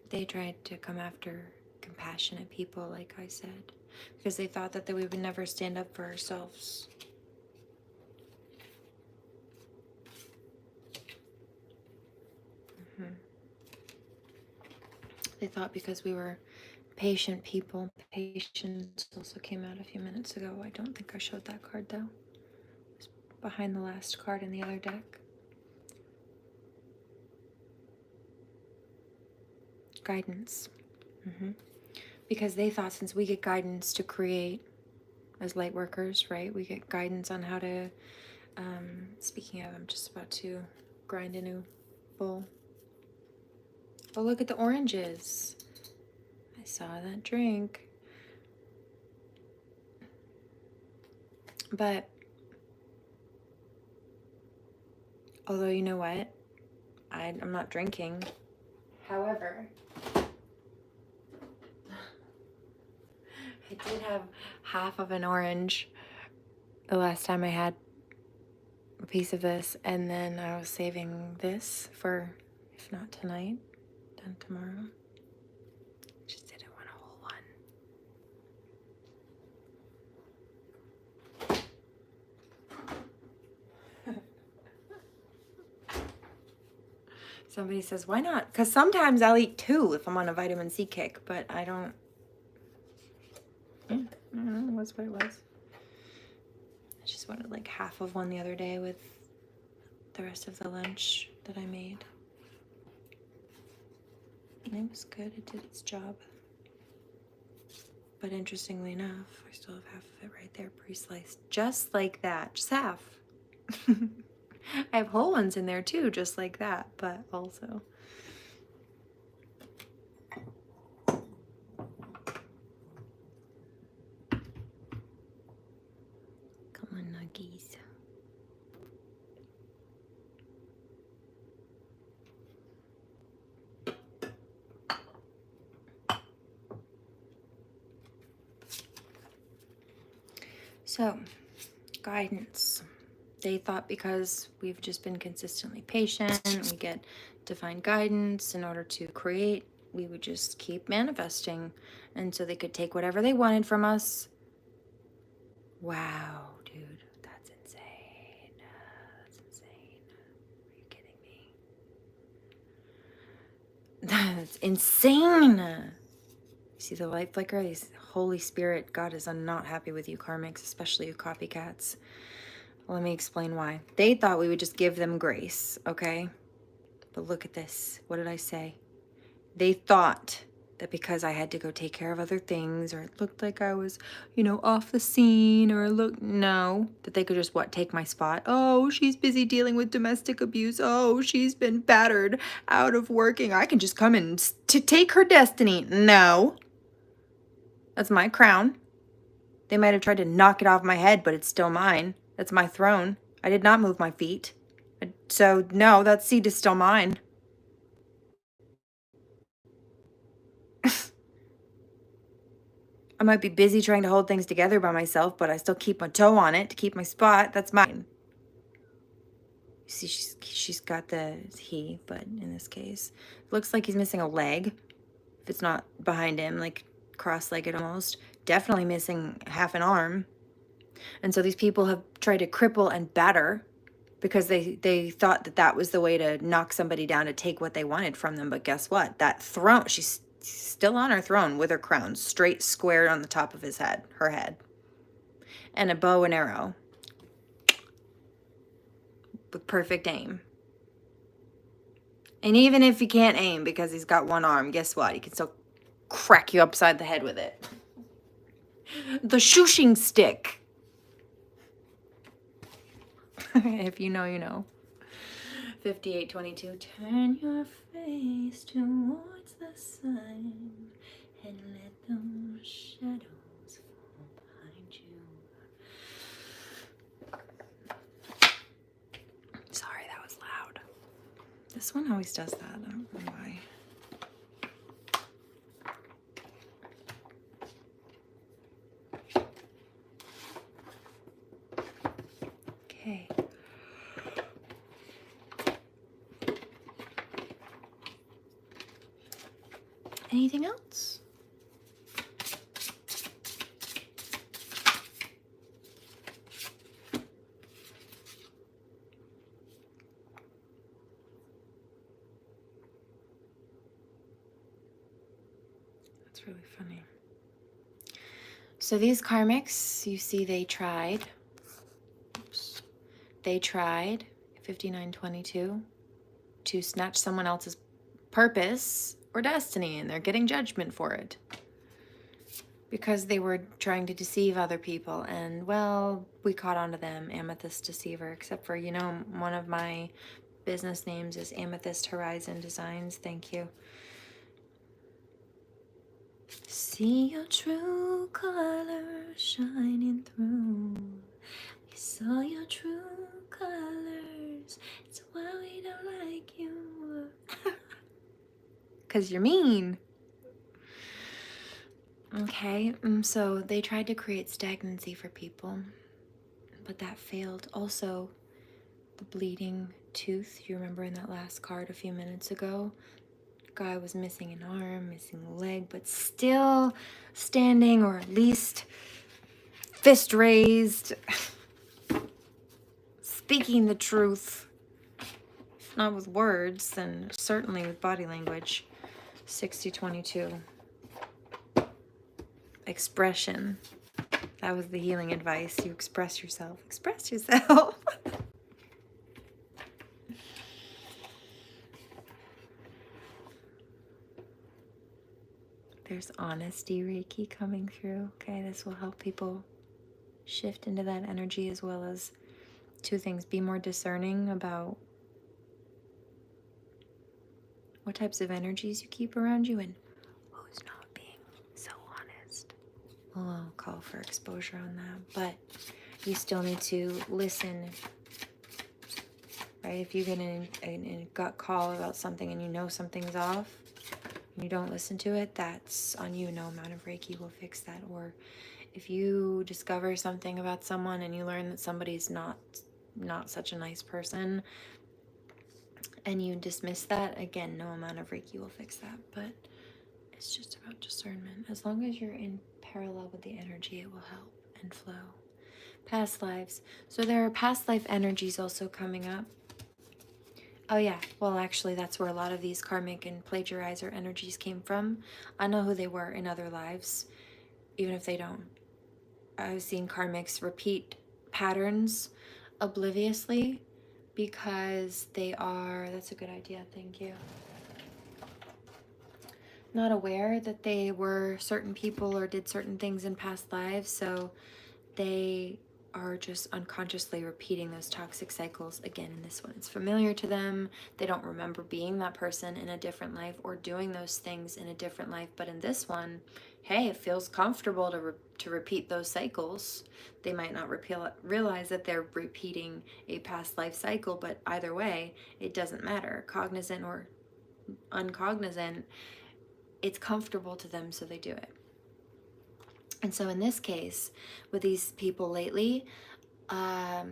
They tried to come after compassionate people, like I said, because they thought that we would never stand up for ourselves. They thought because we were patient people. Patience also came out a few minutes ago. I don't think I showed that card, though. It's behind the last card in the other deck. Guidance. Because they thought since we get guidance to create as light workers, right? We get guidance on how to, speaking of, I'm just about to grind a new bowl. Oh, look at the oranges. I saw that drink. But, although you know what? I'm not drinking. However, I did have half of an orange the last time I had a piece of this, and then I was saving this for, if not tonight, then tomorrow. Just didn't want a whole one. Somebody says, why not? Because sometimes I'll eat 2 if I'm on a vitamin C kick, but I don't. Yeah, I don't know. That's what it was. I just wanted like half of one the other day with the rest of the lunch that I made. And it was good. It did its job. But interestingly enough, I still have half of it right there pre-sliced. Just like that. Just half. I have whole ones in there too, just like that, but also. Come on, nuggies. So, guidance. They thought because we've just been consistently patient, we get divine guidance in order to create, we would just keep manifesting. And so they could take whatever they wanted from us. Wow, dude, that's insane. That's insane. Are you kidding me? That's insane. See the light flicker? These Holy Spirit, God is not happy with you karmics, especially you copycats. Let me explain why. They thought we would just give them grace, okay? But look at this. What did I say? They thought that because I had to go take care of other things, or it looked like I was, off the scene, or no, that they could just, take my spot? Oh, she's busy dealing with domestic abuse. Oh, she's been battered out of working. I can just come in to take her destiny. No. That's my crown. They might have tried to knock it off my head, but it's still mine. That's my throne. I did not move my feet. So, no, that seat is still mine. I might be busy trying to hold things together by myself, but I still keep my toe on it to keep my spot. That's mine. You see, she's got he, but in this case, it looks like he's missing a leg. If it's not behind him, like cross-legged almost. Definitely missing half an arm. And so these people have tried to cripple and batter because they thought that was the way to knock somebody down, to take what they wanted from them. But guess what? That throne, she's still on her throne with her crown straight squared on the top of her head. And a bow and arrow with perfect aim. And even if he can't aim because he's got one arm, guess what? He can still crack you upside the head with it. The shooshing stick. If you know, you know. 58:22. Turn your face towards the sun and let those shadows fall behind you. Sorry, that was loud. This one always does that. I don't know why. Okay. Anything else? That's really funny. So these karmics, you see, they tried. Oops. They tried, 59:22, to snatch someone else's purpose or destiny, and they're getting judgment for it because they were trying to deceive other people. And well, we caught on to them, Amethyst Deceiver, except for, one of my business names is Amethyst Horizon Designs. Thank you. See your true colors shining through. We saw your true colors. It's why we don't like you. 'Cause you're mean. Okay, so they tried to create stagnancy for people, but that failed. Also, the bleeding tooth, you remember in that last card a few minutes ago? Guy was missing an arm, missing a leg, but still standing, or at least fist raised, speaking the truth. not with words, and certainly with body language. 6022. Expression. That was the healing advice. You express yourself. Express yourself. There's honesty Reiki coming through. Okay, this will help people shift into that energy, as well as two things. Be more discerning about what types of energies you keep around you and who's not being so honest. Well, I'll call for exposure on that, but you still need to listen, right? If you get a gut call about something and you know something's off, and you don't listen to it, that's on you. No amount of Reiki will fix that. Or if you discover something about someone and you learn that somebody's not such a nice person, and you dismiss that, again, no amount of Reiki will fix that. But it's just about discernment. As long as you're in parallel with the energy, it will help and flow. Past lives. So there are past life energies also coming up. Oh yeah, well actually that's where a lot of these karmic and plagiarizer energies came from. I know who they were in other lives, even if they don't. I've seen karmics repeat patterns obliviously because they are, that's a good idea, thank you, not aware that they were certain people or did certain things in past lives, so they are just unconsciously repeating those toxic cycles again in this one. It's familiar to them. They don't remember being that person in a different life or doing those things in a different life. But in this one, hey, it feels comfortable to repeat those cycles. They might not realize that they're repeating a past life cycle, but either way, it doesn't matter. Cognizant or uncognizant, it's comfortable to them, so they do it. And so in this case, with these people lately, a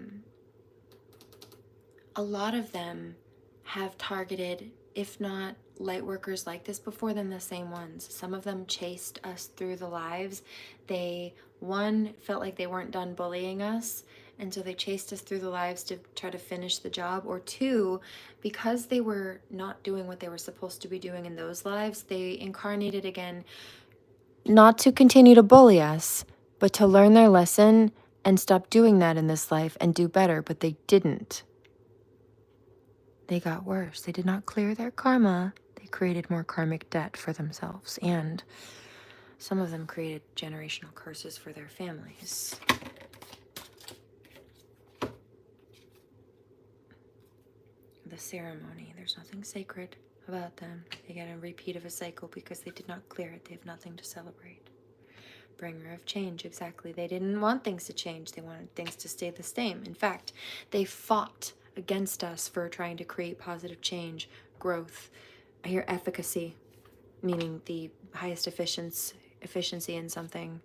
lot of them have targeted, if not light workers like this before, then the same ones. Some of them chased us through the lives. They, one, felt like they weren't done bullying us, and so they chased us through the lives to try to finish the job. Or two, because they were not doing what they were supposed to be doing in those lives, they incarnated again, not to continue to bully us, but to learn their lesson and stop doing that in this life and do better. But they didn't. They got worse. They did not clear their karma. They created more karmic debt for themselves. And some of them created generational curses for their families. The ceremony, there's nothing sacred about them. They get a repeat of a cycle because they did not clear it. They have nothing to celebrate. Bringer of change, exactly. They didn't want things to change. They wanted things to stay the same. In fact, they fought against us for trying to create positive change, growth. I hear efficacy, meaning the highest efficiency in something.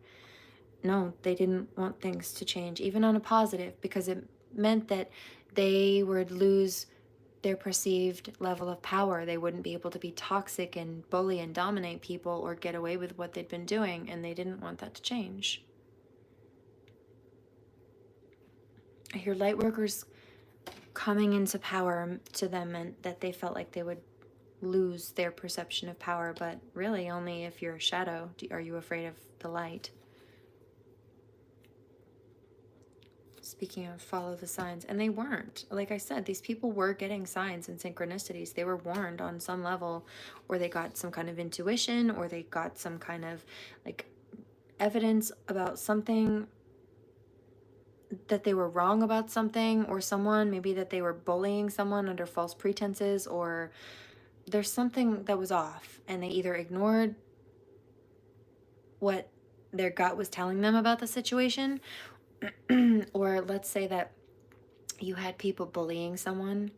No, they didn't want things to change, even on a positive, because it meant that they would lose their perceived level of power. They wouldn't be able to be toxic and bully and dominate people or get away with what they'd been doing, and they didn't want that to change. I hear light workers coming into power to them, and that they felt like they would lose their perception of power, but really only if you're a shadow are you afraid of the light. Speaking of, follow the signs. And they weren't. Like I said, these people were getting signs and synchronicities. They were warned on some level, or they got some kind of intuition, or they got some kind of like evidence about something, that they were wrong about something or someone, maybe that they were bullying someone under false pretenses, or there's something that was off, and they either ignored what their gut was telling them about the situation, or let's say that you had people bullying someone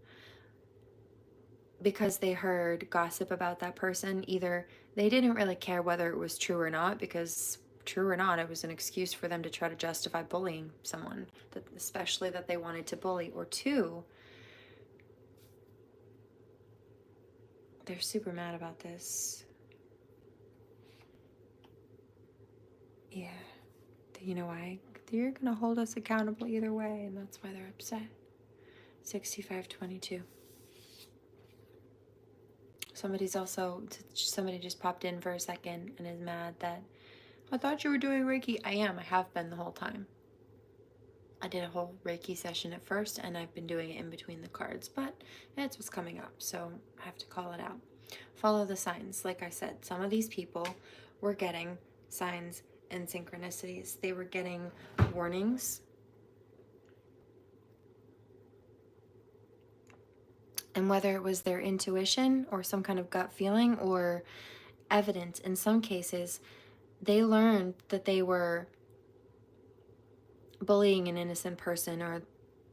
because they heard gossip about that person. Either they didn't really care whether it was true or not, because true or not, it was an excuse for them to try to justify bullying someone, that especially that they wanted to bully. Or two, they're super mad about this. Yeah. You know why? You're gonna hold us accountable either way, and that's why they're upset. 6522. Somebody just popped in for a second and is mad that, I thought you were doing Reiki. I am. I have been the whole time. I did a whole Reiki session at first, and I've been doing it in between the cards, but it's what's coming up, so I have to call it out. Follow the signs. Like I said, some of these people were getting signs and synchronicities. They were getting warnings. And whether it was their intuition or some kind of gut feeling or evidence, in some cases, they learned that they were bullying an innocent person, or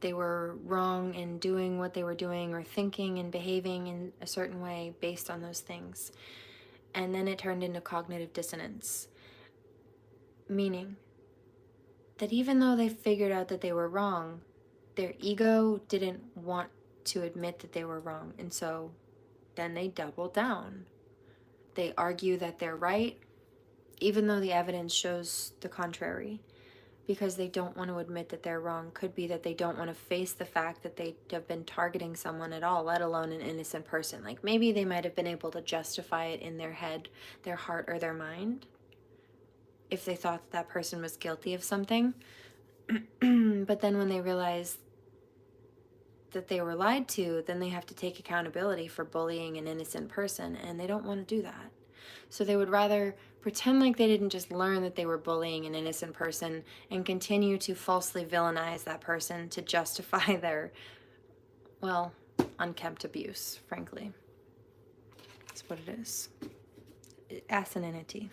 they were wrong in doing what they were doing, or thinking and behaving in a certain way based on those things. And then it turned into cognitive dissonance, meaning that even though they figured out that they were wrong, their ego didn't want to admit that they were wrong, and so then they double down. They argue that they're right, even though the evidence shows the contrary, because they don't want to admit that they're wrong. Could be that they don't want to face the fact that they have been targeting someone at all, let alone an innocent person. Like maybe they might have been able to justify it in their head, their heart, or their mind if they thought that person was guilty of something. But then when they realize that they were lied to, then they have to take accountability for bullying an innocent person, and they don't want to do that. So they would rather pretend like they didn't just learn that they were bullying an innocent person and continue to falsely villainize that person to justify their, well, unkempt abuse, frankly. That's what it is. Asininity.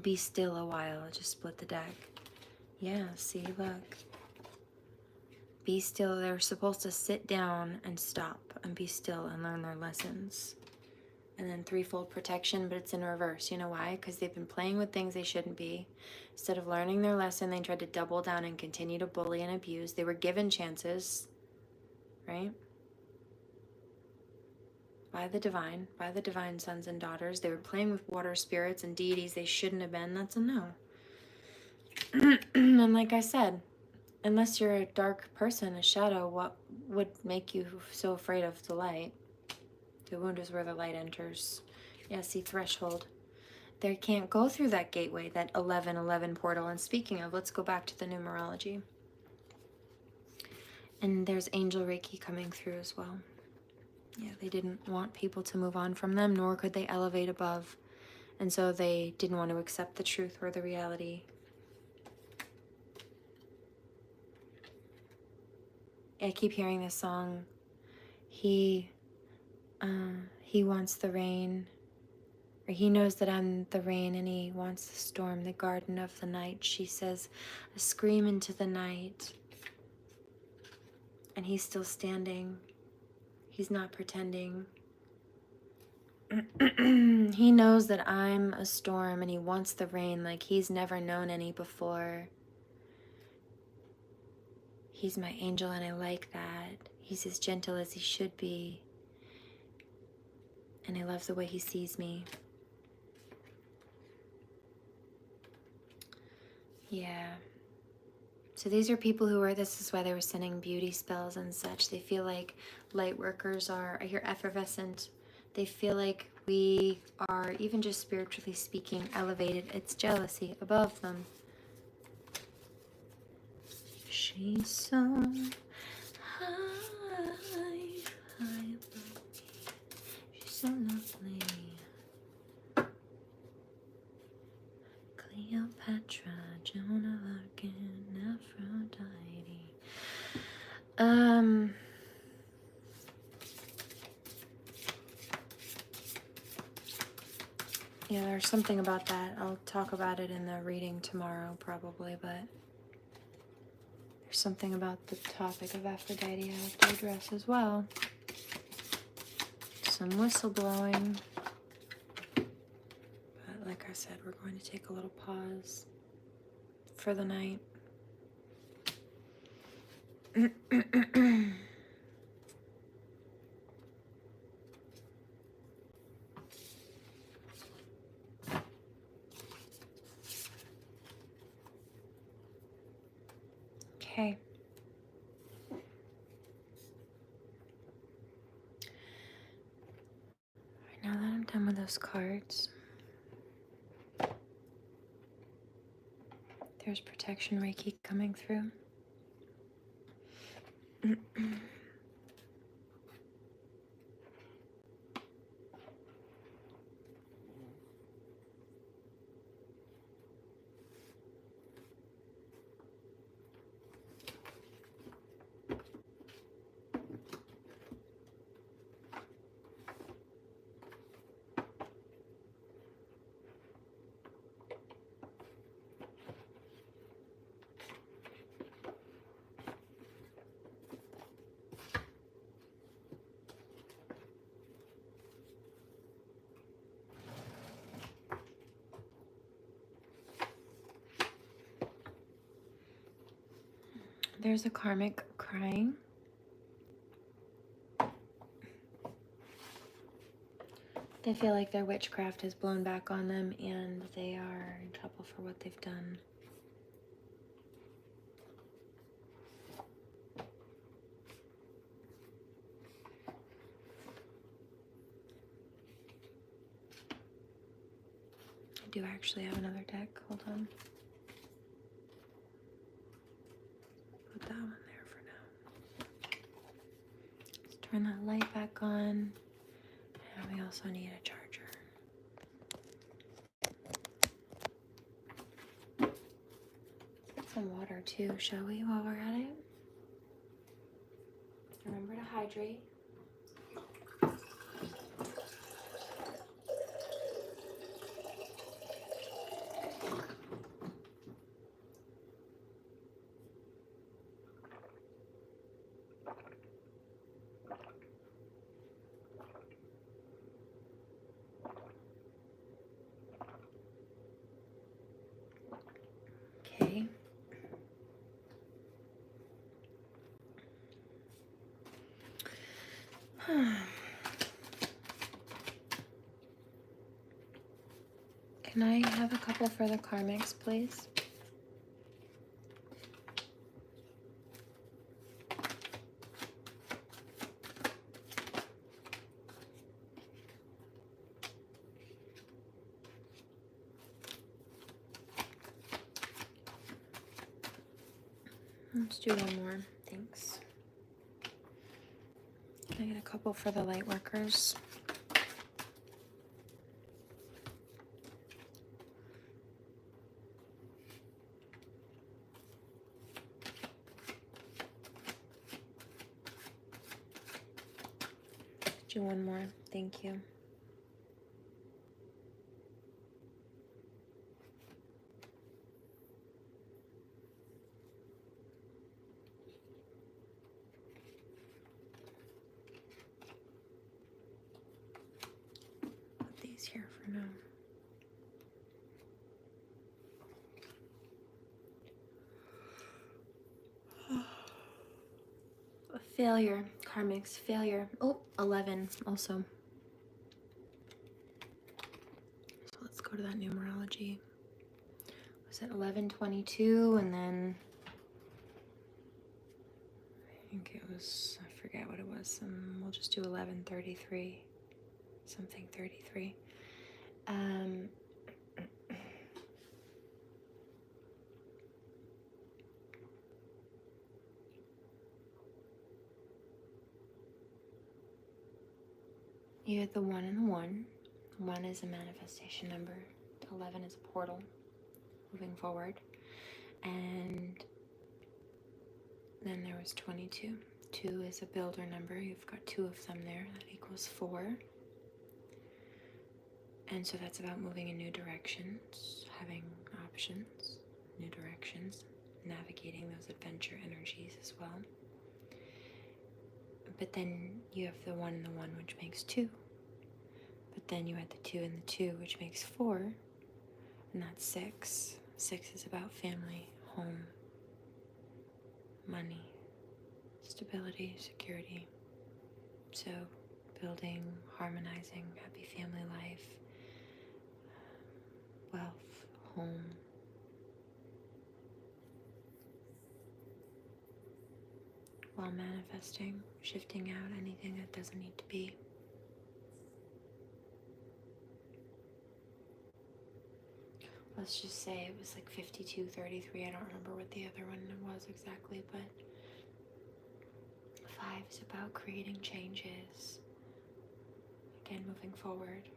Be still a while. Just split the deck. Yeah, see, look. Be still. They're supposed to sit down and stop and be still and learn their lessons. And then threefold protection, but it's in reverse. You know why? Because they've been playing with things they shouldn't be. Instead of learning their lesson, they tried to double down and continue to bully and abuse. They were given chances, right? By the divine sons and daughters. They were playing with water spirits and deities they shouldn't have been. That's a no. And like I said, unless you're a dark person, a shadow, what would make you so afraid of the light? The wound is where the light enters. Yeah, see, threshold. They can't go through that gateway, that 1111 portal. And speaking of, let's go back to the numerology. And there's angel Reiki coming through as well. Yeah, they didn't want people to move on from them, nor could they elevate above. And so they didn't want to accept the truth or the reality. I keep hearing this song. He wants the rain, or he knows that I'm the rain, and he wants the storm, the garden of the night. She says, a scream into the night. And he's still standing. He's not pretending. He knows that I'm a storm, and he wants the rain like he's never known any before. He's my angel, and I like that. He's as gentle as he should be. And I love the way he sees me. Yeah. So these are people who are, this is why they were sending beauty spells and such. They feel like light workers are, I hear effervescent. They feel like we are, even just spiritually speaking, elevated. It's jealousy above them. She's so high, high above me. She's so lovely. Cleopatra, Joan, Aphrodite. Yeah, there's something about that. I'll talk about it in the reading tomorrow, probably, but there's something about the topic of Aphrodite I have to address as well. Some whistleblowing. But like I said, we're going to take a little pause for the night. Okay. Done with those cards. There's protection Reiki coming through. There's a karmic crying. They feel like their witchcraft has blown back on them and they are in trouble for what they've done. I do actually have another deck. Hold on. Put that one there for now. Let's turn that light back on. And we also need a charger. Let's get some water too, shall we, while we're at it? Remember to hydrate. Okay. Can I have a couple for the karmics, please? Let's do one more. Thanks. Can I get a couple for the light workers? Do one more. Thank you. Put these here for now. A failure. Karmics. Failure. Oh, 11 also. So let's go to that numerology. Was it 1122 and then I think it was, I forget what it was. We'll just do 1133. Something 33. You had the 1 and the 1. 1 is a manifestation number. 11 is a portal, moving forward. And then there was 22. 2 is a builder number. You've got 2 of them there. That equals 4. And so that's about moving in new directions, having options, new directions, navigating those adventure energies as well. But then you have the 1 and the 1, which makes 2. But then you add the 2 and the 2, which makes 4. And that's 6. 6 is about family, home, money, stability, security. So building, harmonizing, happy family life, wealth, home. While manifesting, shifting out anything that doesn't need to be. let's just say it was like 52-33. I don't remember what the other one was exactly, but 5 is about creating changes. Again, moving forward.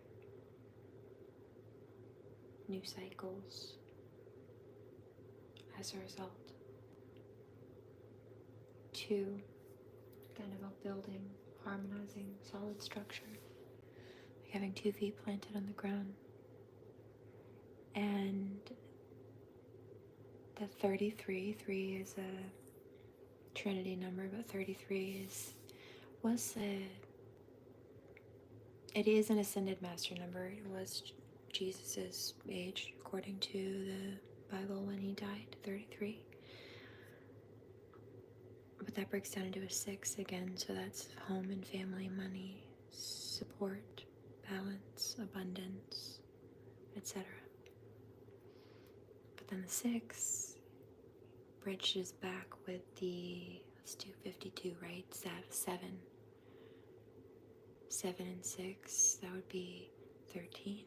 New cycles as a result. 2, kind of about building, harmonizing, solid structure. Like having 2 feet planted on the ground. And the 33, 3 is a Trinity number, but 33 it is an ascended master number. It was Jesus's age, according to the Bible when he died, 33. But that breaks down into a 6 again, so that's home and family, money, support, balance, abundance, etc. But then the 6 bridges back with the, let's do 52, right? 7. 7 and 6, that would be 13.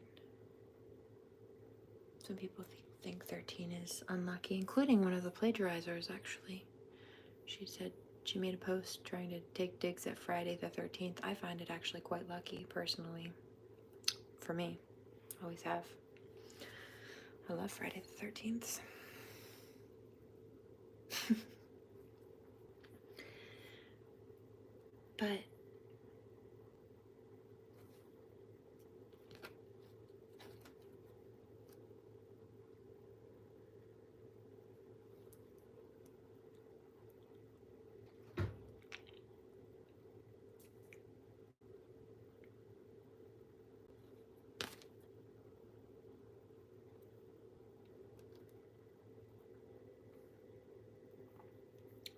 Some people think 13 is unlucky, including one of the plagiarizers, actually. She said she made a post trying to take digs at Friday the 13th. I find it actually quite lucky, personally. For me. Always have. I love Friday the 13th. But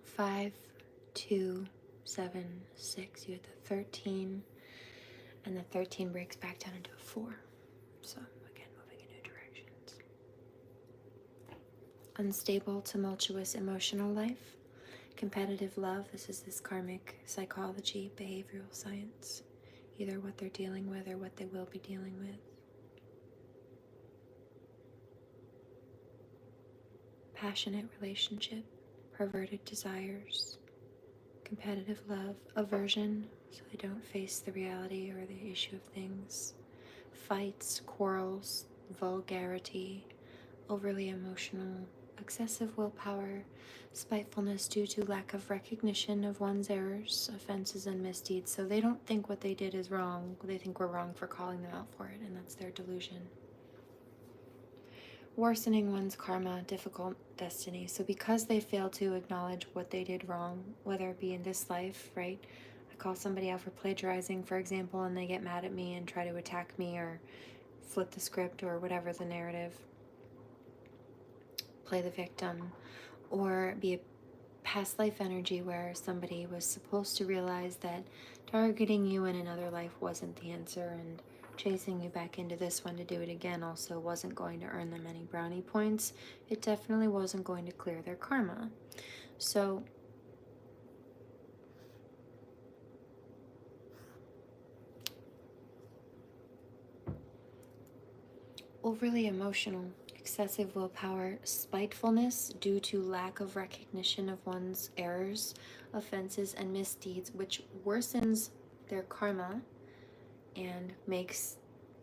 five, 2, 7, 6. You had the 13, and the 13 breaks back down into a 4. So again, moving in new directions. Unstable, tumultuous emotional life. Competitive love. This is this karmic psychology, behavioral science. Either what they're dealing with or what they will be dealing with. Passionate relationship. Perverted desires. Competitive love. Aversion, so they don't face the reality or the issue of things. Fights, quarrels, vulgarity, overly emotional, excessive willpower, spitefulness due to lack of recognition of one's errors, offenses, and misdeeds. So they don't think what they did is wrong. They think we're wrong for calling them out for it, and that's their delusion. Worsening one's karma, difficult destiny. So because they fail to acknowledge what they did wrong, whether it be in this life, right? I call somebody out for plagiarizing, for example, and they get mad at me and try to attack me or flip the script or whatever the narrative. Play the victim. Or be a past life energy where somebody was supposed to realize that targeting you in another life wasn't the answer, and chasing you back into this one to do it again also wasn't going to earn them any brownie points. It definitely wasn't going to clear their karma. So overly emotional, excessive willpower, spitefulness due to lack of recognition of one's errors, offenses, and misdeeds, which worsens their karma and makes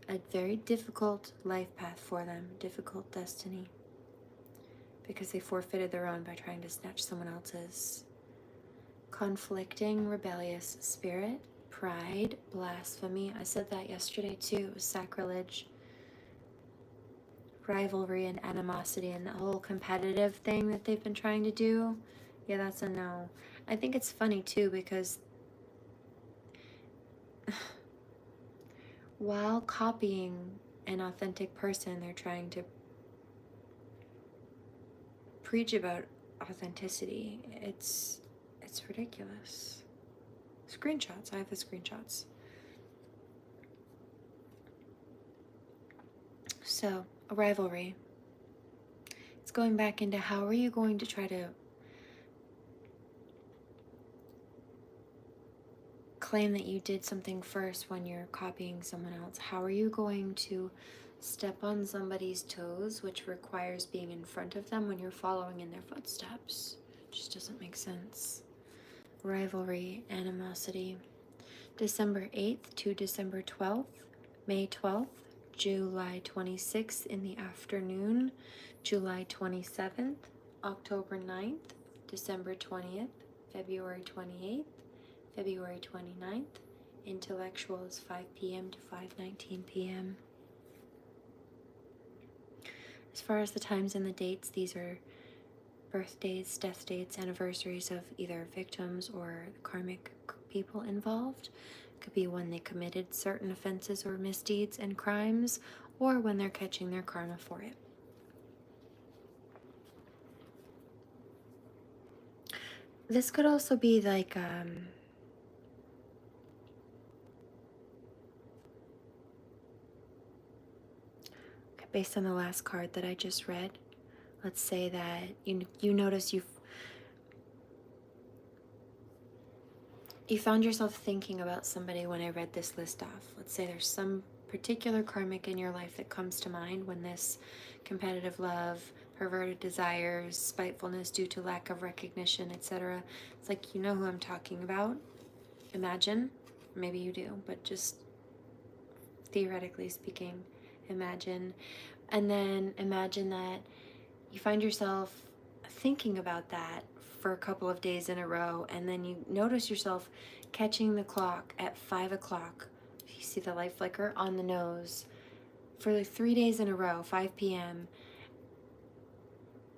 a very difficult life path for them, difficult destiny, because they forfeited their own by trying to snatch someone else's. Conflicting, rebellious spirit, pride, blasphemy. I said that yesterday too. It was sacrilege. Rivalry and animosity and the whole competitive thing that they've been trying to do. Yeah, that's a no. I think it's funny too because while copying an authentic person, they're trying to preach about authenticity. It's ridiculous. Screenshots. I have the screenshots. So, a rivalry. It's going back into how are you going to try to claim that you did something first when you're copying someone else? How are you going to Step on somebody's toes, which requires being in front of them when you're following in their footsteps. Just doesn't make sense. Rivalry, animosity. December 8th to December 12th, May 12th, July 26th in the afternoon, July 27th, October 9th, December 20th, February 28th, February 29th. Intellectuals 5 p.m. to 5:19 p.m. As far as the times and the dates, these are birthdays, death dates, anniversaries of either victims or karmic people involved. It could be when they committed certain offenses or misdeeds and crimes, or when they're catching their karma for it. This could also be like based on the last card that I just read. Let's say that you notice you found yourself thinking about somebody when I read this list off. Let's say there's some particular karmic in your life that comes to mind when this competitive love, perverted desires, spitefulness due to lack of recognition, etc. It's like, you know who I'm talking about. Imagine, maybe you do, but just theoretically speaking, imagine. And then imagine that you find yourself thinking about that for a couple of days in a row, and then you notice yourself catching the clock at 5 o'clock. You see the light flicker on the nose for like 3 days in a row, 5 p.m.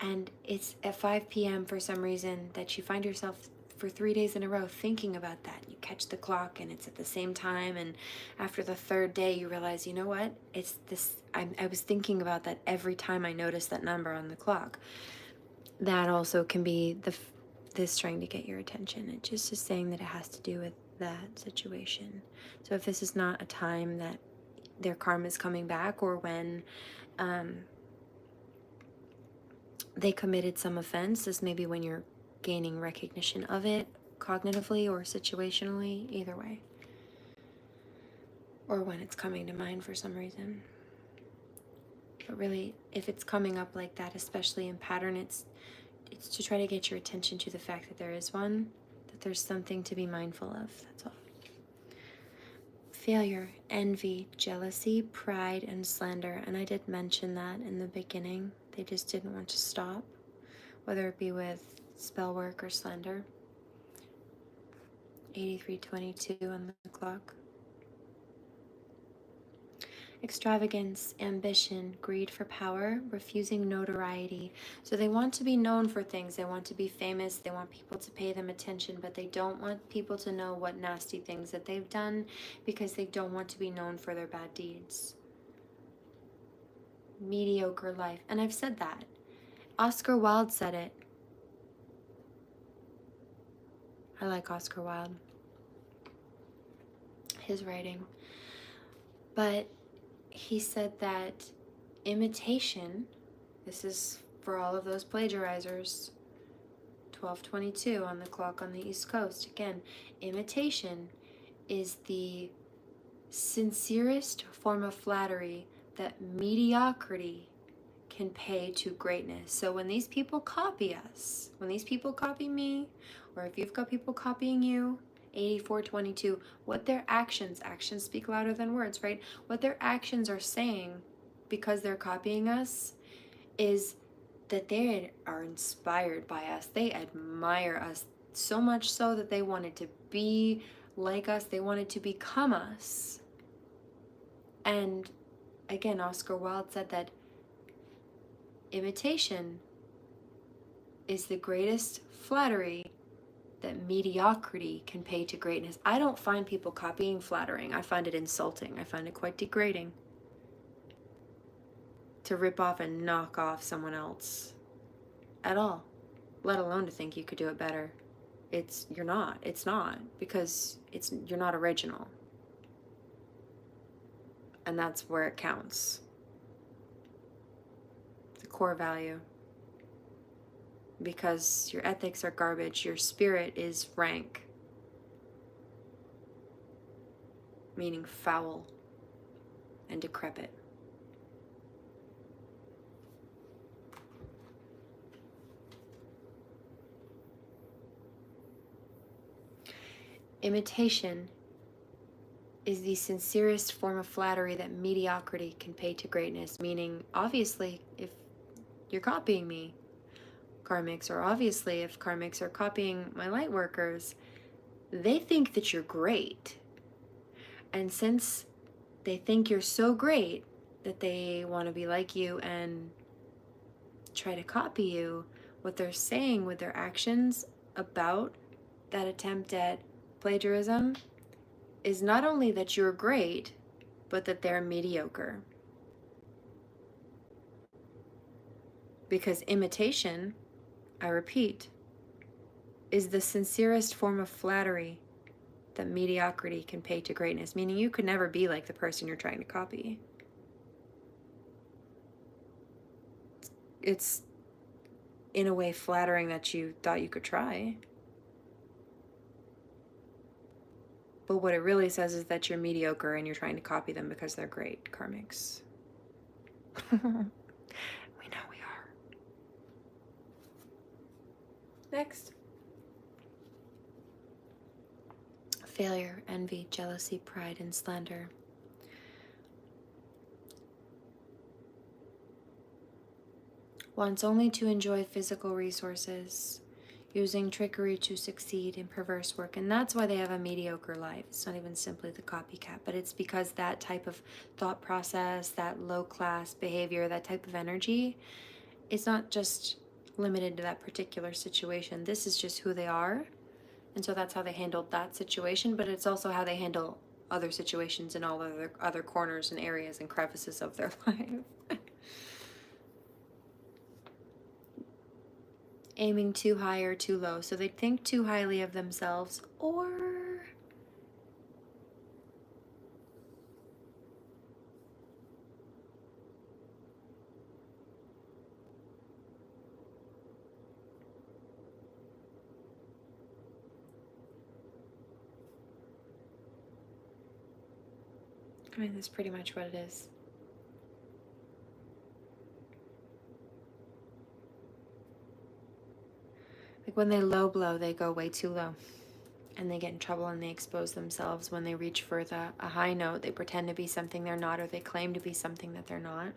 And it's at 5 p.m. for some reason that you find yourself for 3 days in a row thinking about that. You catch the clock and it's at the same time, and after the third day you realize, you know what, it's this, I was thinking about that every time I noticed that number on the clock. That also can be this trying to get your attention. It just is saying that it has to do with that situation. So if this is not a time that their karma is coming back, or when they committed some offense, this may be when you're gaining recognition of it cognitively or situationally, either way, or when it's coming to mind for some reason. But really, if it's coming up like that, especially in pattern, it's to try to get your attention to the fact that there is one, that there's something to be mindful of. That's all. Failure, envy, jealousy, pride, and slander. And I did mention that in the beginning. They just didn't want to stop, whether it be with spell work or slander. 83:22 on the clock. Extravagance, ambition, greed for power, refusing notoriety. So they want to be known for things. They want to be famous. They want people to pay them attention, but they don't want people to know what nasty things that they've done, because they don't want to be known for their bad deeds. Mediocre life. And I've said that. Oscar Wilde said it. I like Oscar Wilde, his writing. But he said that imitation, this is for all of those plagiarizers, 12:22 on the clock on the East Coast. Again, imitation is the sincerest form of flattery that mediocrity can pay to greatness. So when these people copy us, when these people copy me, or if you've got people copying you, 84:22, what their actions speak louder than words, right? What their actions are saying, because they're copying us, is that they are inspired by us. They admire us so much so that they wanted to be like us. They wanted to become us. And again, Oscar Wilde said that imitation is the greatest flattery that mediocrity can pay to greatness. I don't find people copying flattering. I find it insulting. I find it quite degrading to rip off and knock off someone else at all, let alone to think you could do it better. You're not, because you're not original. And that's where it counts. The core value. Because your ethics are garbage, your spirit is rank, meaning foul and decrepit. Imitation is the sincerest form of flattery that mediocrity can pay to greatness, meaning, obviously, if you're copying me, karmics, or obviously if karmics are copying my light workers, they think that you're great. And since they think you're so great that they want to be like you and try to copy you, what they're saying with their actions about that attempt at plagiarism is not only that you're great, but that they're mediocre. Because imitation, I repeat, is the sincerest form of flattery that mediocrity can pay to greatness, meaning you could never be like the person you're trying to copy. It's, in a way, flattering that you thought you could try. But what it really says is that you're mediocre and you're trying to copy them because they're great, karmics. We know we are. Next. Failure, envy, jealousy, pride, and slander. Wants only to enjoy physical resources, using trickery to succeed in perverse work. And that's why they have a mediocre life. It's not even simply the copycat, but it's because that type of thought process, that low-class behavior, that type of energy, it's not just limited to that particular situation. This is just who they are. And so that's how they handled that situation, but it's also how they handle other situations in all other corners and areas and crevices of their life. Aiming too high or too low. So they think too highly of themselves, or I mean, that's pretty much what it is. Like when they low blow, they go way too low. And they get in trouble and they expose themselves. When they reach for a high note, they pretend to be something they're not, or they claim to be something that they're not.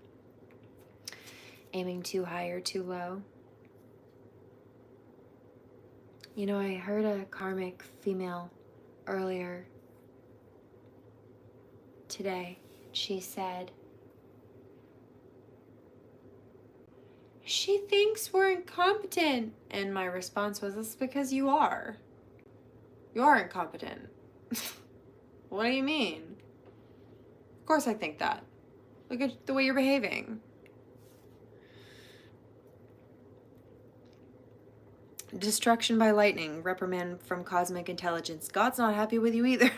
Aiming too high or too low. You know, I heard a karmic female earlier today. She said, she thinks we're incompetent. And my response was, that's because you are. You are incompetent. What do you mean? Of course I think that. Look at the way you're behaving. Destruction by lightning, reprimand from cosmic intelligence. God's not happy with you either.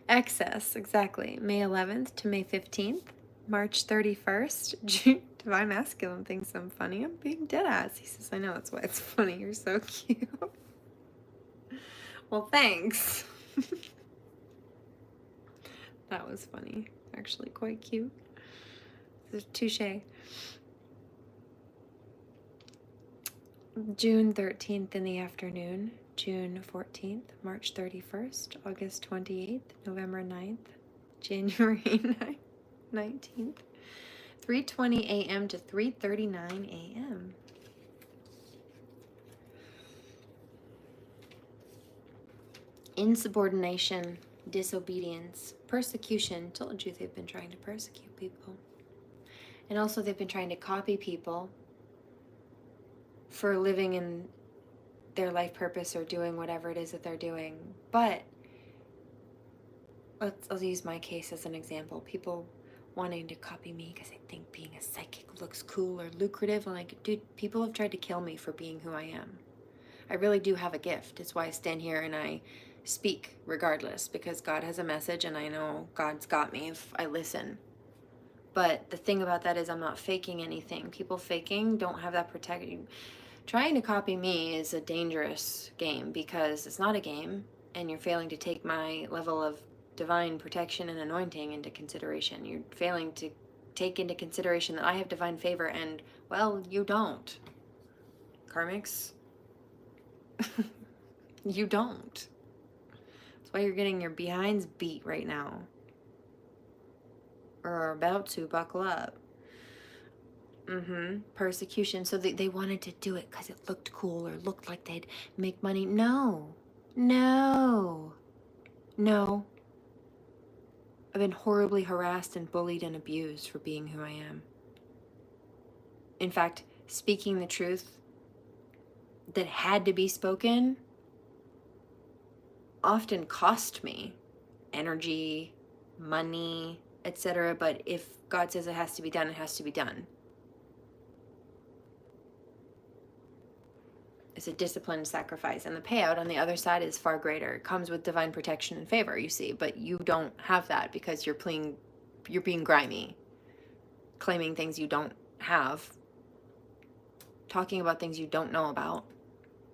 Excess, exactly. May 11th to May 15th. March 31st. Divine Masculine thinks I'm funny. I'm being dead ass. He says, I know, that's why it's funny. You're so cute. Well, thanks. That was funny. Actually quite cute. Touche. June 13th in the afternoon, June 14th, March 31st, August 28th, November 9th, January 19th, 3:20 a.m. to 3:39 a.m. Insubordination, disobedience, persecution. Told you they've been trying to persecute people. And also they've been trying to copy people for living in their life purpose or doing whatever it is that they're doing. But I'll use my case as an example. People wanting to copy me because they think being a psychic looks cool or lucrative. I'm like, dude, people have tried to kill me for being who I am. I really do have a gift. It's why I stand here and I speak regardless, because God has a message and I know God's got me if I listen. But the thing about that is I'm not faking anything. People faking don't have that protection. Trying to copy me is a dangerous game because it's not a game and you're failing to take my level of divine protection and anointing into consideration. You're failing to take into consideration that I have divine favor and, well, you don't. Karmics, You don't. That's why you're getting your behinds beat right now. Or are about to. Buckle up. Persecution. So they wanted to do it because it looked cool or looked like they'd make money. No. No. No. I've been horribly harassed and bullied and abused for being who I am. In fact, speaking the truth that had to be spoken often cost me energy, money, etc. But if God says it has to be done, it has to be done. It's a disciplined sacrifice, and the payout on the other side is far greater. It comes with divine protection and favor, you see, but you don't have that because you're being grimy, claiming things you don't have, talking about things you don't know about,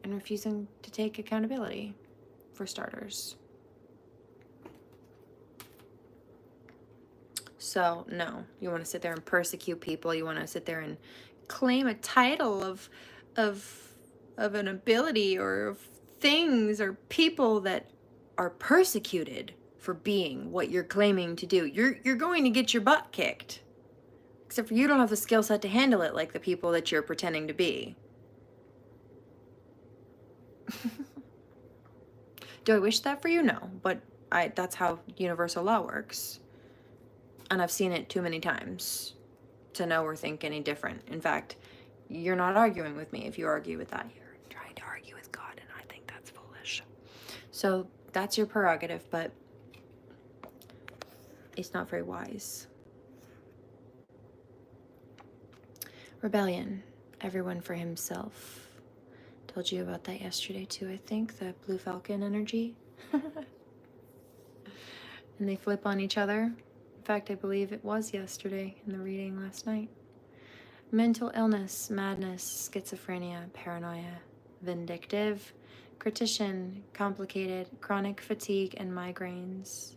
and refusing to take accountability, for starters. So no, you want to sit there and persecute people. You want to sit there and claim a title of an ability or of things or people that are persecuted for being what you're claiming to do. You're going to get your butt kicked. Except for you don't have the skill set to handle it like the people that you're pretending to be. Do I wish that for you? No, but that's how universal law works. And I've seen it too many times to know or think any different. In fact, you're not arguing with me if you argue with that. You're trying to argue with God, and I think that's foolish. So that's your prerogative, but it's not very wise. Rebellion. Everyone for himself. Told you about that yesterday too, I think. The Blue Falcon energy. And they flip on each other. In fact, I believe it was yesterday in the reading last night. Mental illness, madness, schizophrenia, paranoia, vindictive, criticism, complicated, chronic fatigue, and migraines.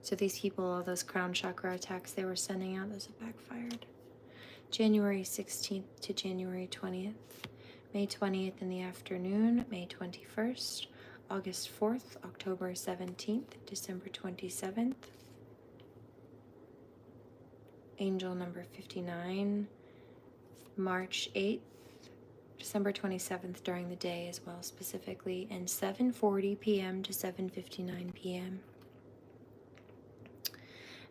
So these people, all those crown chakra attacks they were sending out, those have backfired. January 16th to January 20th. May 20th in the afternoon, May 21st, August 4th, October 17th, December 27th. Angel number 59, March 8th, December 27th during the day as well, specifically, and 7:40 p.m. to 7:59 p.m.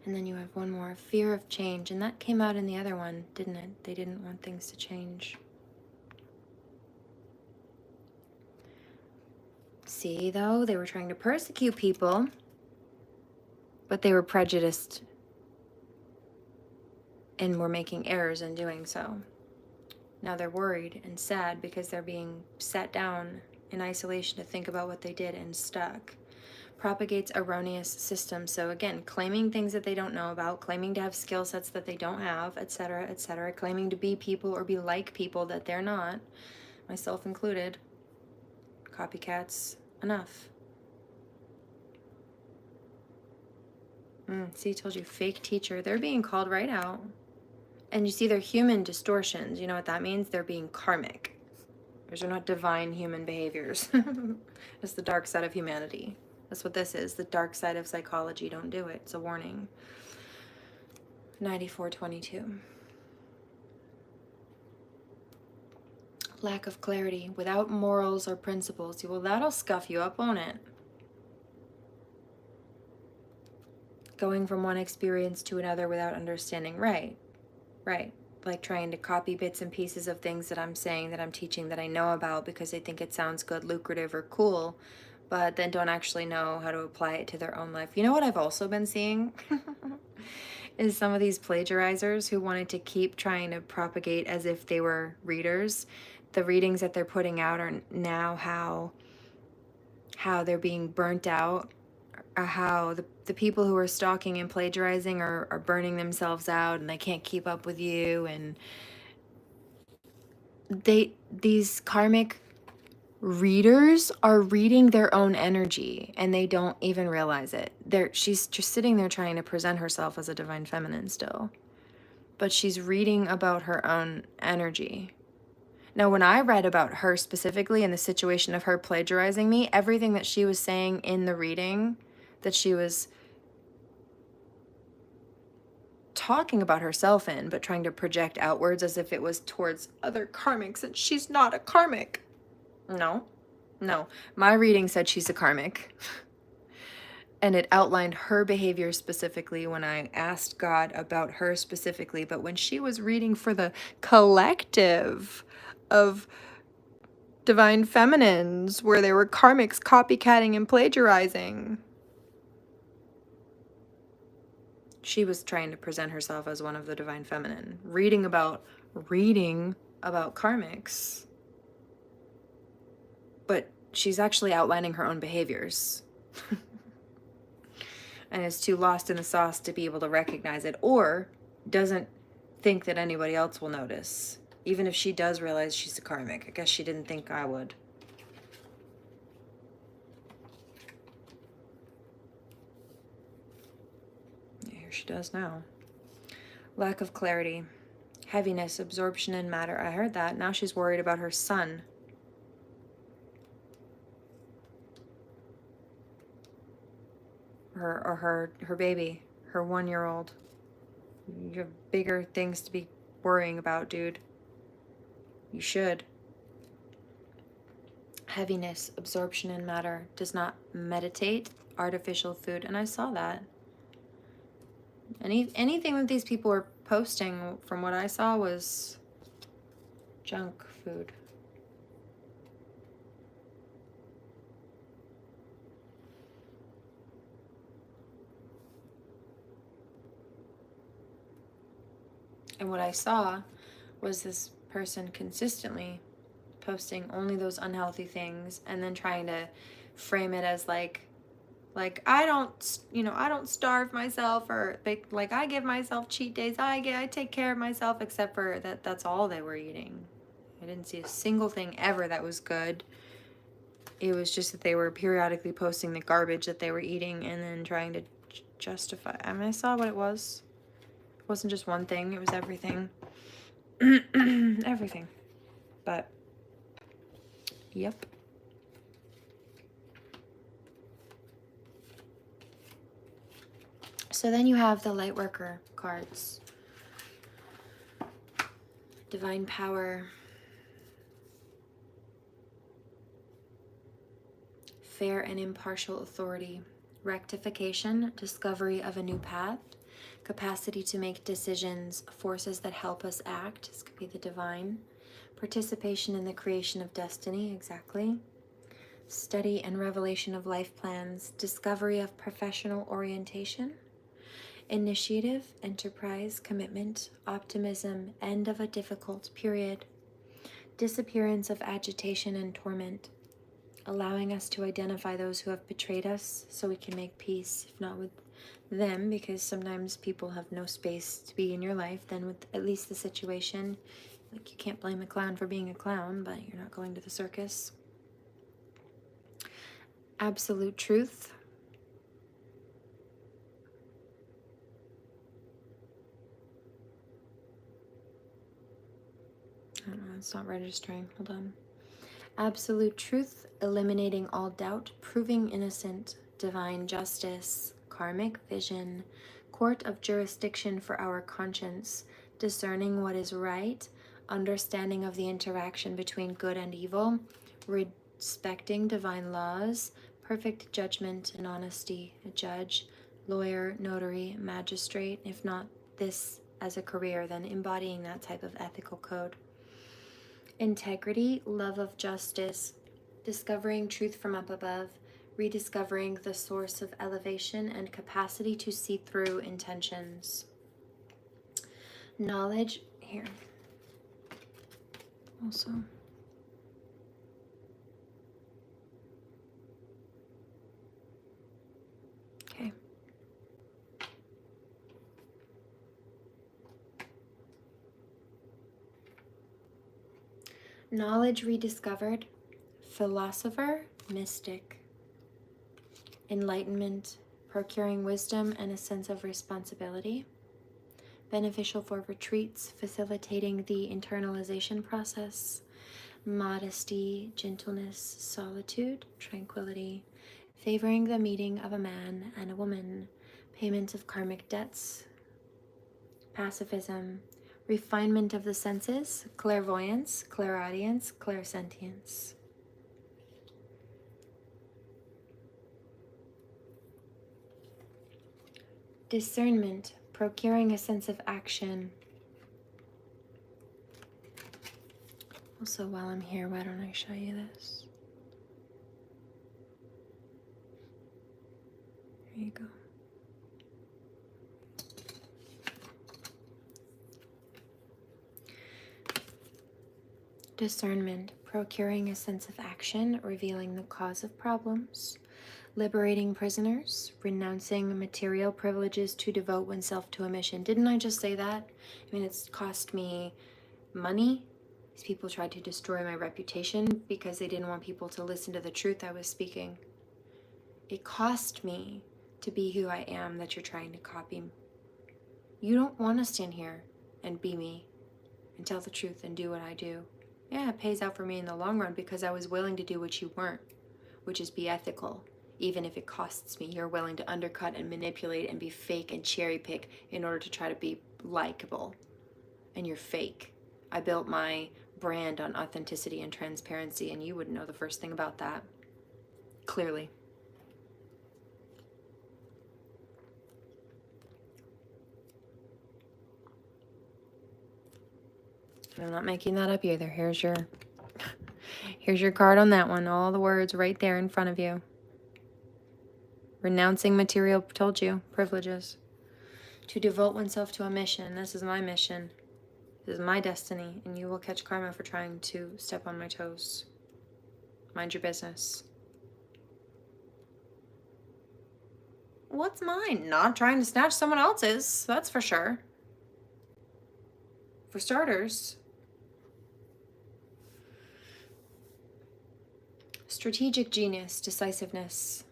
And then you have one more, fear of change, and that came out in the other one, didn't it? They didn't want things to change. See, though, they were trying to persecute people, but they were prejudiced and were making errors in doing so. Now they're worried and sad because they're being sat down in isolation to think about what they did and stuck. Propagates erroneous systems. So again, claiming things that they don't know about, claiming to have skill sets that they don't have, etc., etc., claiming to be people or be like people that they're not, myself included. Copycats, enough. See, I told you, fake teacher. They're being called right out. And you see they're human distortions. You know what that means? They're being karmic. Those are not divine human behaviors. It's the dark side of humanity. That's what this is. The dark side of psychology. Don't do it. It's a warning. 9422. Lack of clarity. Without morals or principles. Well, that'll scuff you up, won't it? Going from one experience to another without understanding. Right. Like trying to copy bits and pieces of things that I'm saying, that I'm teaching, that I know about because they think it sounds good, lucrative, or cool, but then don't actually know how to apply it to their own life. You know what I've also been seeing? Is some of these plagiarizers who wanted to keep trying to propagate as if they were readers. The readings that they're putting out are now how they're being burnt out, or how the people who are stalking and plagiarizing are burning themselves out and they can't keep up with you, and these karmic readers are reading their own energy and they don't even realize it. She's just sitting there trying to present herself as a divine feminine still, but she's reading about her own energy. Now, when I read about her specifically and the situation of her plagiarizing me, everything that she was saying in the reading that she was talking about herself in, but trying to project outwards as if it was towards other karmics, and she's not a karmic. No, no. My reading said she's a karmic. And it outlined her behavior specifically when I asked God about her specifically. But when she was reading for the collective of divine feminines, where there were karmics copycatting and plagiarizing, she was trying to present herself as one of the divine feminine, reading about karmics. But she's actually outlining her own behaviors. And is too lost in the sauce to be able to recognize it, or doesn't think that anybody else will notice. Even if she does realize she's a karmic. I guess she didn't think I would. Here she does now. Lack of clarity. Heaviness, absorption in matter. I heard that. Now she's worried about her son. Her baby, her 1-year-old. You have bigger things to be worrying about, dude. You should. Heaviness, absorption in matter, does not meditate, artificial food, and I saw that. Anything that these people were posting, from what I saw, was junk food. And what I saw was this person consistently posting only those unhealthy things and then trying to frame it as like I don't starve myself, or like I give myself cheat days. I take care of myself, except for that's all they were eating. I didn't see a single thing ever that was good. It was just that they were periodically posting the garbage that they were eating and then trying to justify. I mean, I saw what it was. It wasn't just one thing, it was everything. Everything. But, yep. So then you have the Lightworker cards. Divine Power. Fair and impartial authority. Rectification, discovery of a new path. Capacity to make decisions, forces that help us act. This could be the divine. Participation in the creation of destiny, exactly. Study and revelation of life plans. Discovery of professional orientation. Initiative, enterprise, commitment, optimism, end of a difficult period. Disappearance of agitation and torment. Allowing us to identify those who have betrayed us so we can make peace, if not with them, because sometimes people have no space to be in your life, then with at least the situation. Like, you can't blame a clown for being a clown, but you're not going to the circus. Absolute truth. I don't know, it's not registering. Hold on. Absolute truth, eliminating all doubt, proving innocent, divine justice, karmic vision, court of jurisdiction for our conscience, discerning what is right, understanding of the interaction between good and evil, respecting divine laws, perfect judgment and honesty, a judge, lawyer, notary, magistrate, if not this as a career, then embodying that type of ethical code. Integrity, love of justice, discovering truth from up above, rediscovering the source of elevation and capacity to see through intentions. Knowledge, here, also. Okay. Knowledge rediscovered, philosopher, mystic. Enlightenment, procuring wisdom and a sense of responsibility. Beneficial for retreats, facilitating the internalization process. modesty, gentleness, solitude, tranquility, favoring the meeting of a man and a woman, payment of karmic debts, pacifism, refinement of the senses, clairvoyance, clairaudience, clairsentience. Discernment, procuring a sense of action. Also, while I'm here, why don't I show you this? There you go. Discernment, procuring a sense of action, revealing the cause of problems, liberating prisoners, renouncing material privileges to devote oneself to a mission. Didn't I just say that? I mean, it's cost me money. These people tried to destroy my reputation because they didn't want people to listen to the truth I was speaking. It cost me to be who I am that you're trying to copy. You don't want to stand here and be me and tell the truth and do what I do. Yeah, it pays out for me in the long run because I was willing to do what you weren't, which is be ethical. Even if it costs me, you're willing to undercut and manipulate and be fake and cherry pick in order to try to be likable. And you're fake. I built my brand on authenticity and transparency, and you wouldn't know the first thing about that. Clearly. I'm not making that up either. Here's your card on that one. All the words right there in front of you. Renouncing material, told you, privileges. To devote oneself to a mission. This is my mission. This is my destiny, and you will catch karma for trying to step on my toes. Mind your business. What's mine? Not trying to snatch someone else's, that's for sure. For starters. Strategic genius, decisiveness.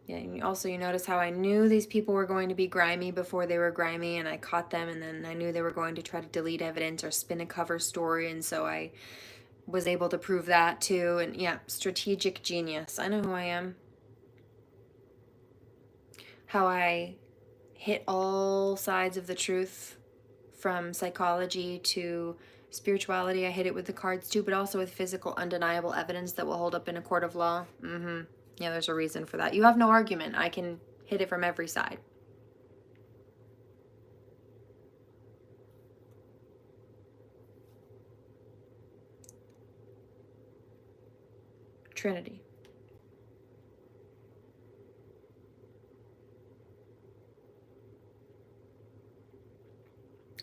Yeah, and also you notice how I knew these people were going to be grimy before they were grimy, and I caught them, and then I knew they were going to try to delete evidence or spin a cover story, and so I was able to prove that too. And yeah, strategic genius. I know who I am. How I hit all sides of the truth, from psychology to spirituality. I hit it with the cards too, but also with physical, undeniable evidence that will hold up in a court of law. Yeah, there's a reason for that. You have no argument. I can hit it from every side. Trinity.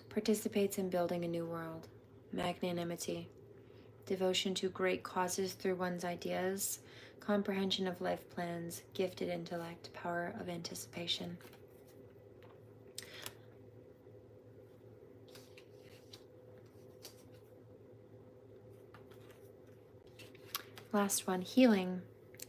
Participates in building a new world. Magnanimity. Devotion to great causes through one's ideas. Comprehension of life plans. Gifted intellect. Power of anticipation. Last one, healing.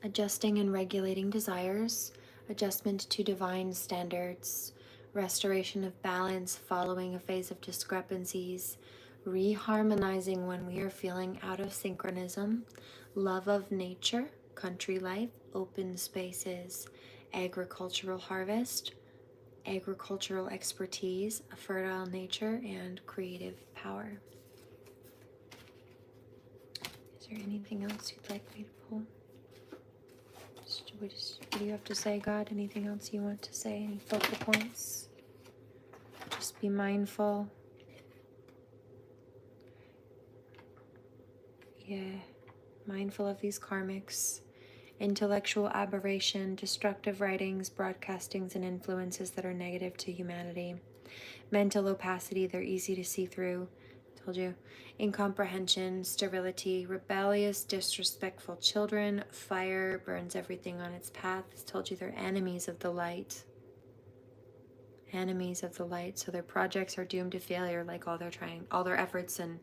Adjusting and regulating desires. Adjustment to divine standards. Restoration of balance following a phase of discrepancies. Reharmonizing when we are feeling out of synchronism. Love of nature. Country life. Open spaces. Agricultural harvest. Agricultural expertise. A fertile nature and creative power. Is there anything else you'd like me to pull? What do you have to say, God? Anything else you want to say? Any focal points? Just be mindful. Yeah, mindful of these karmics. Intellectual aberration, destructive writings, broadcastings, and influences that are negative to humanity. Mental opacity, they're easy to see through. Told you. Incomprehension, sterility, rebellious, disrespectful children. Fire burns everything on its path. Told you they're enemies of the light. Enemies of the light. So their projects are doomed to failure, like all their efforts and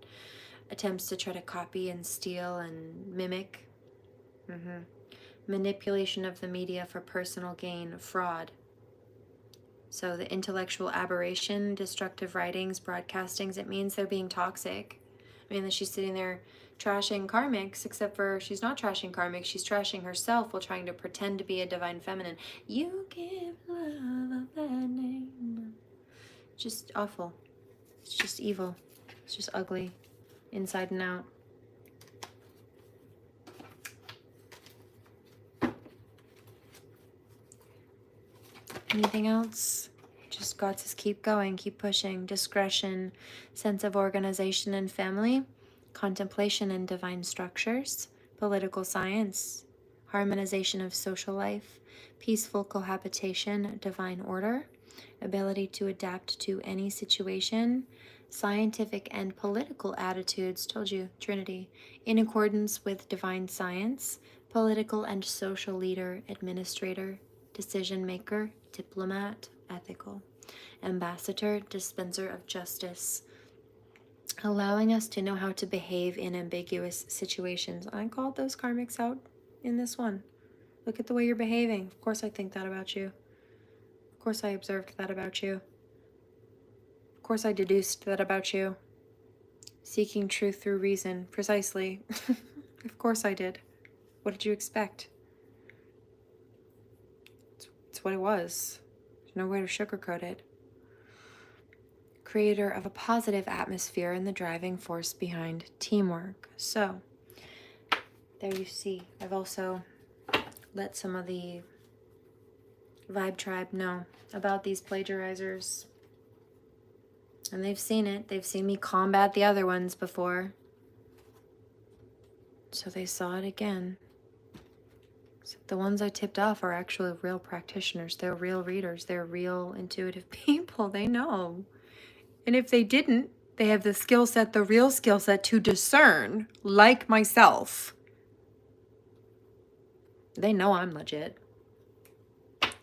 attempts to try to copy and steal and mimic. Manipulation of the media for personal gain. Fraud. So the intellectual aberration, destructive writings, broadcastings, it means they're being toxic. I mean, that she's sitting there trashing karmics, except for she's not trashing karmics, she's trashing herself while trying to pretend to be a divine feminine. You give love a bad name. Just awful. It's just evil. It's just ugly, inside and out. Anything else? Just God says keep going, keep pushing. Discretion, sense of organization and family, contemplation and divine structures, political science, harmonization of social life, peaceful cohabitation, divine order, ability to adapt to any situation, scientific and political attitudes, told you, Trinity, in accordance with divine science, political and social leader, administrator, decision maker, diplomat, ethical, ambassador, dispenser of justice, allowing us to know how to behave in ambiguous situations. I called those karmics out in this one. Look at the way you're behaving. Of course I think that about you. Of course I observed that about you. Of course I deduced that about you. Seeking truth through reason. Precisely. Of course I did. What did you expect? It's what it was. There's no way to sugarcoat it. Creator of a positive atmosphere and the driving force behind teamwork. So, there you see. I've also let some of the Vibe Tribe know about these plagiarizers. And they've seen it. They've seen me combat the other ones before. So they saw it again. So the ones I tipped off are actually real practitioners. They're real readers. They're real intuitive people. They know. And if they didn't, they have the skill set, the real skill set to discern, like myself. They know I'm legit.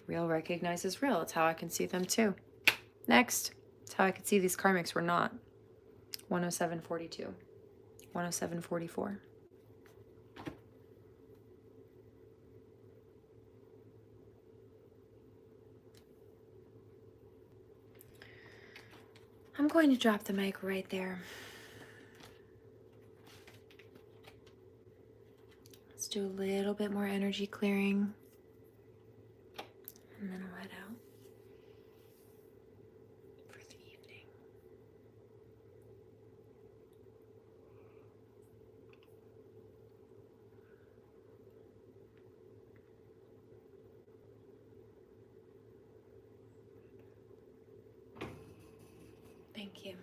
Real recognizes real. It's how I can see them too. Next, it's how I could see these karmics were not. 107.42. 107.44. I'm going to drop the mic right there. Let's do a little bit more energy clearing. And then I'll head out for the evening. Thank you.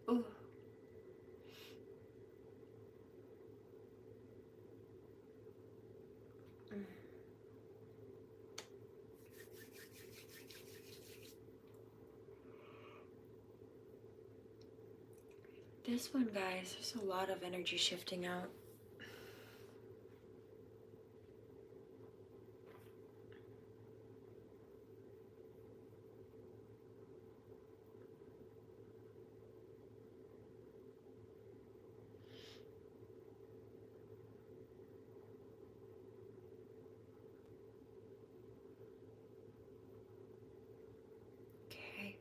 Ooh. This one, guys, there's a lot of energy shifting out. Okay.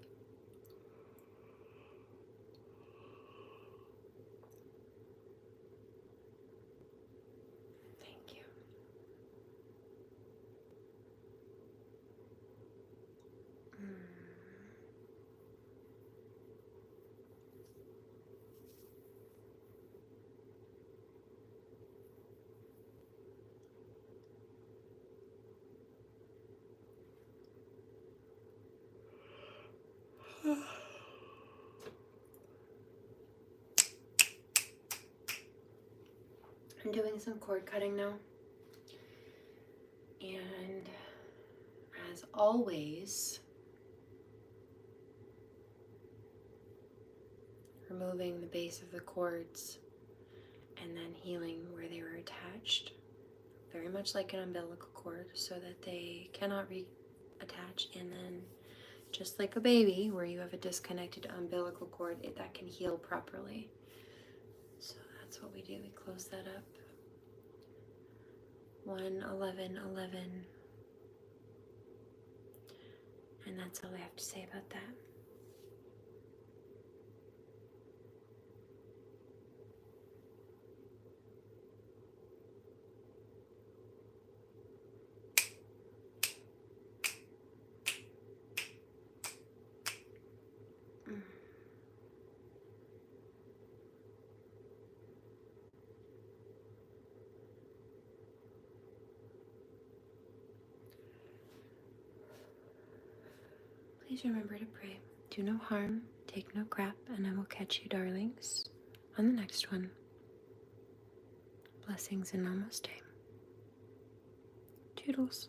I'm doing some cord cutting now. And as always, removing the base of the cords and then healing where they were attached, very much like an umbilical cord, so that they cannot reattach. And then just like a baby, where you have a disconnected umbilical cord, that can heal properly. So that's what we do. We close that up. 1, 11, 11. And that's all I have to say about that. Please remember to pray. Do no harm, take no crap, and I will catch you, darlings, on the next one. Blessings and namaste. Toodles.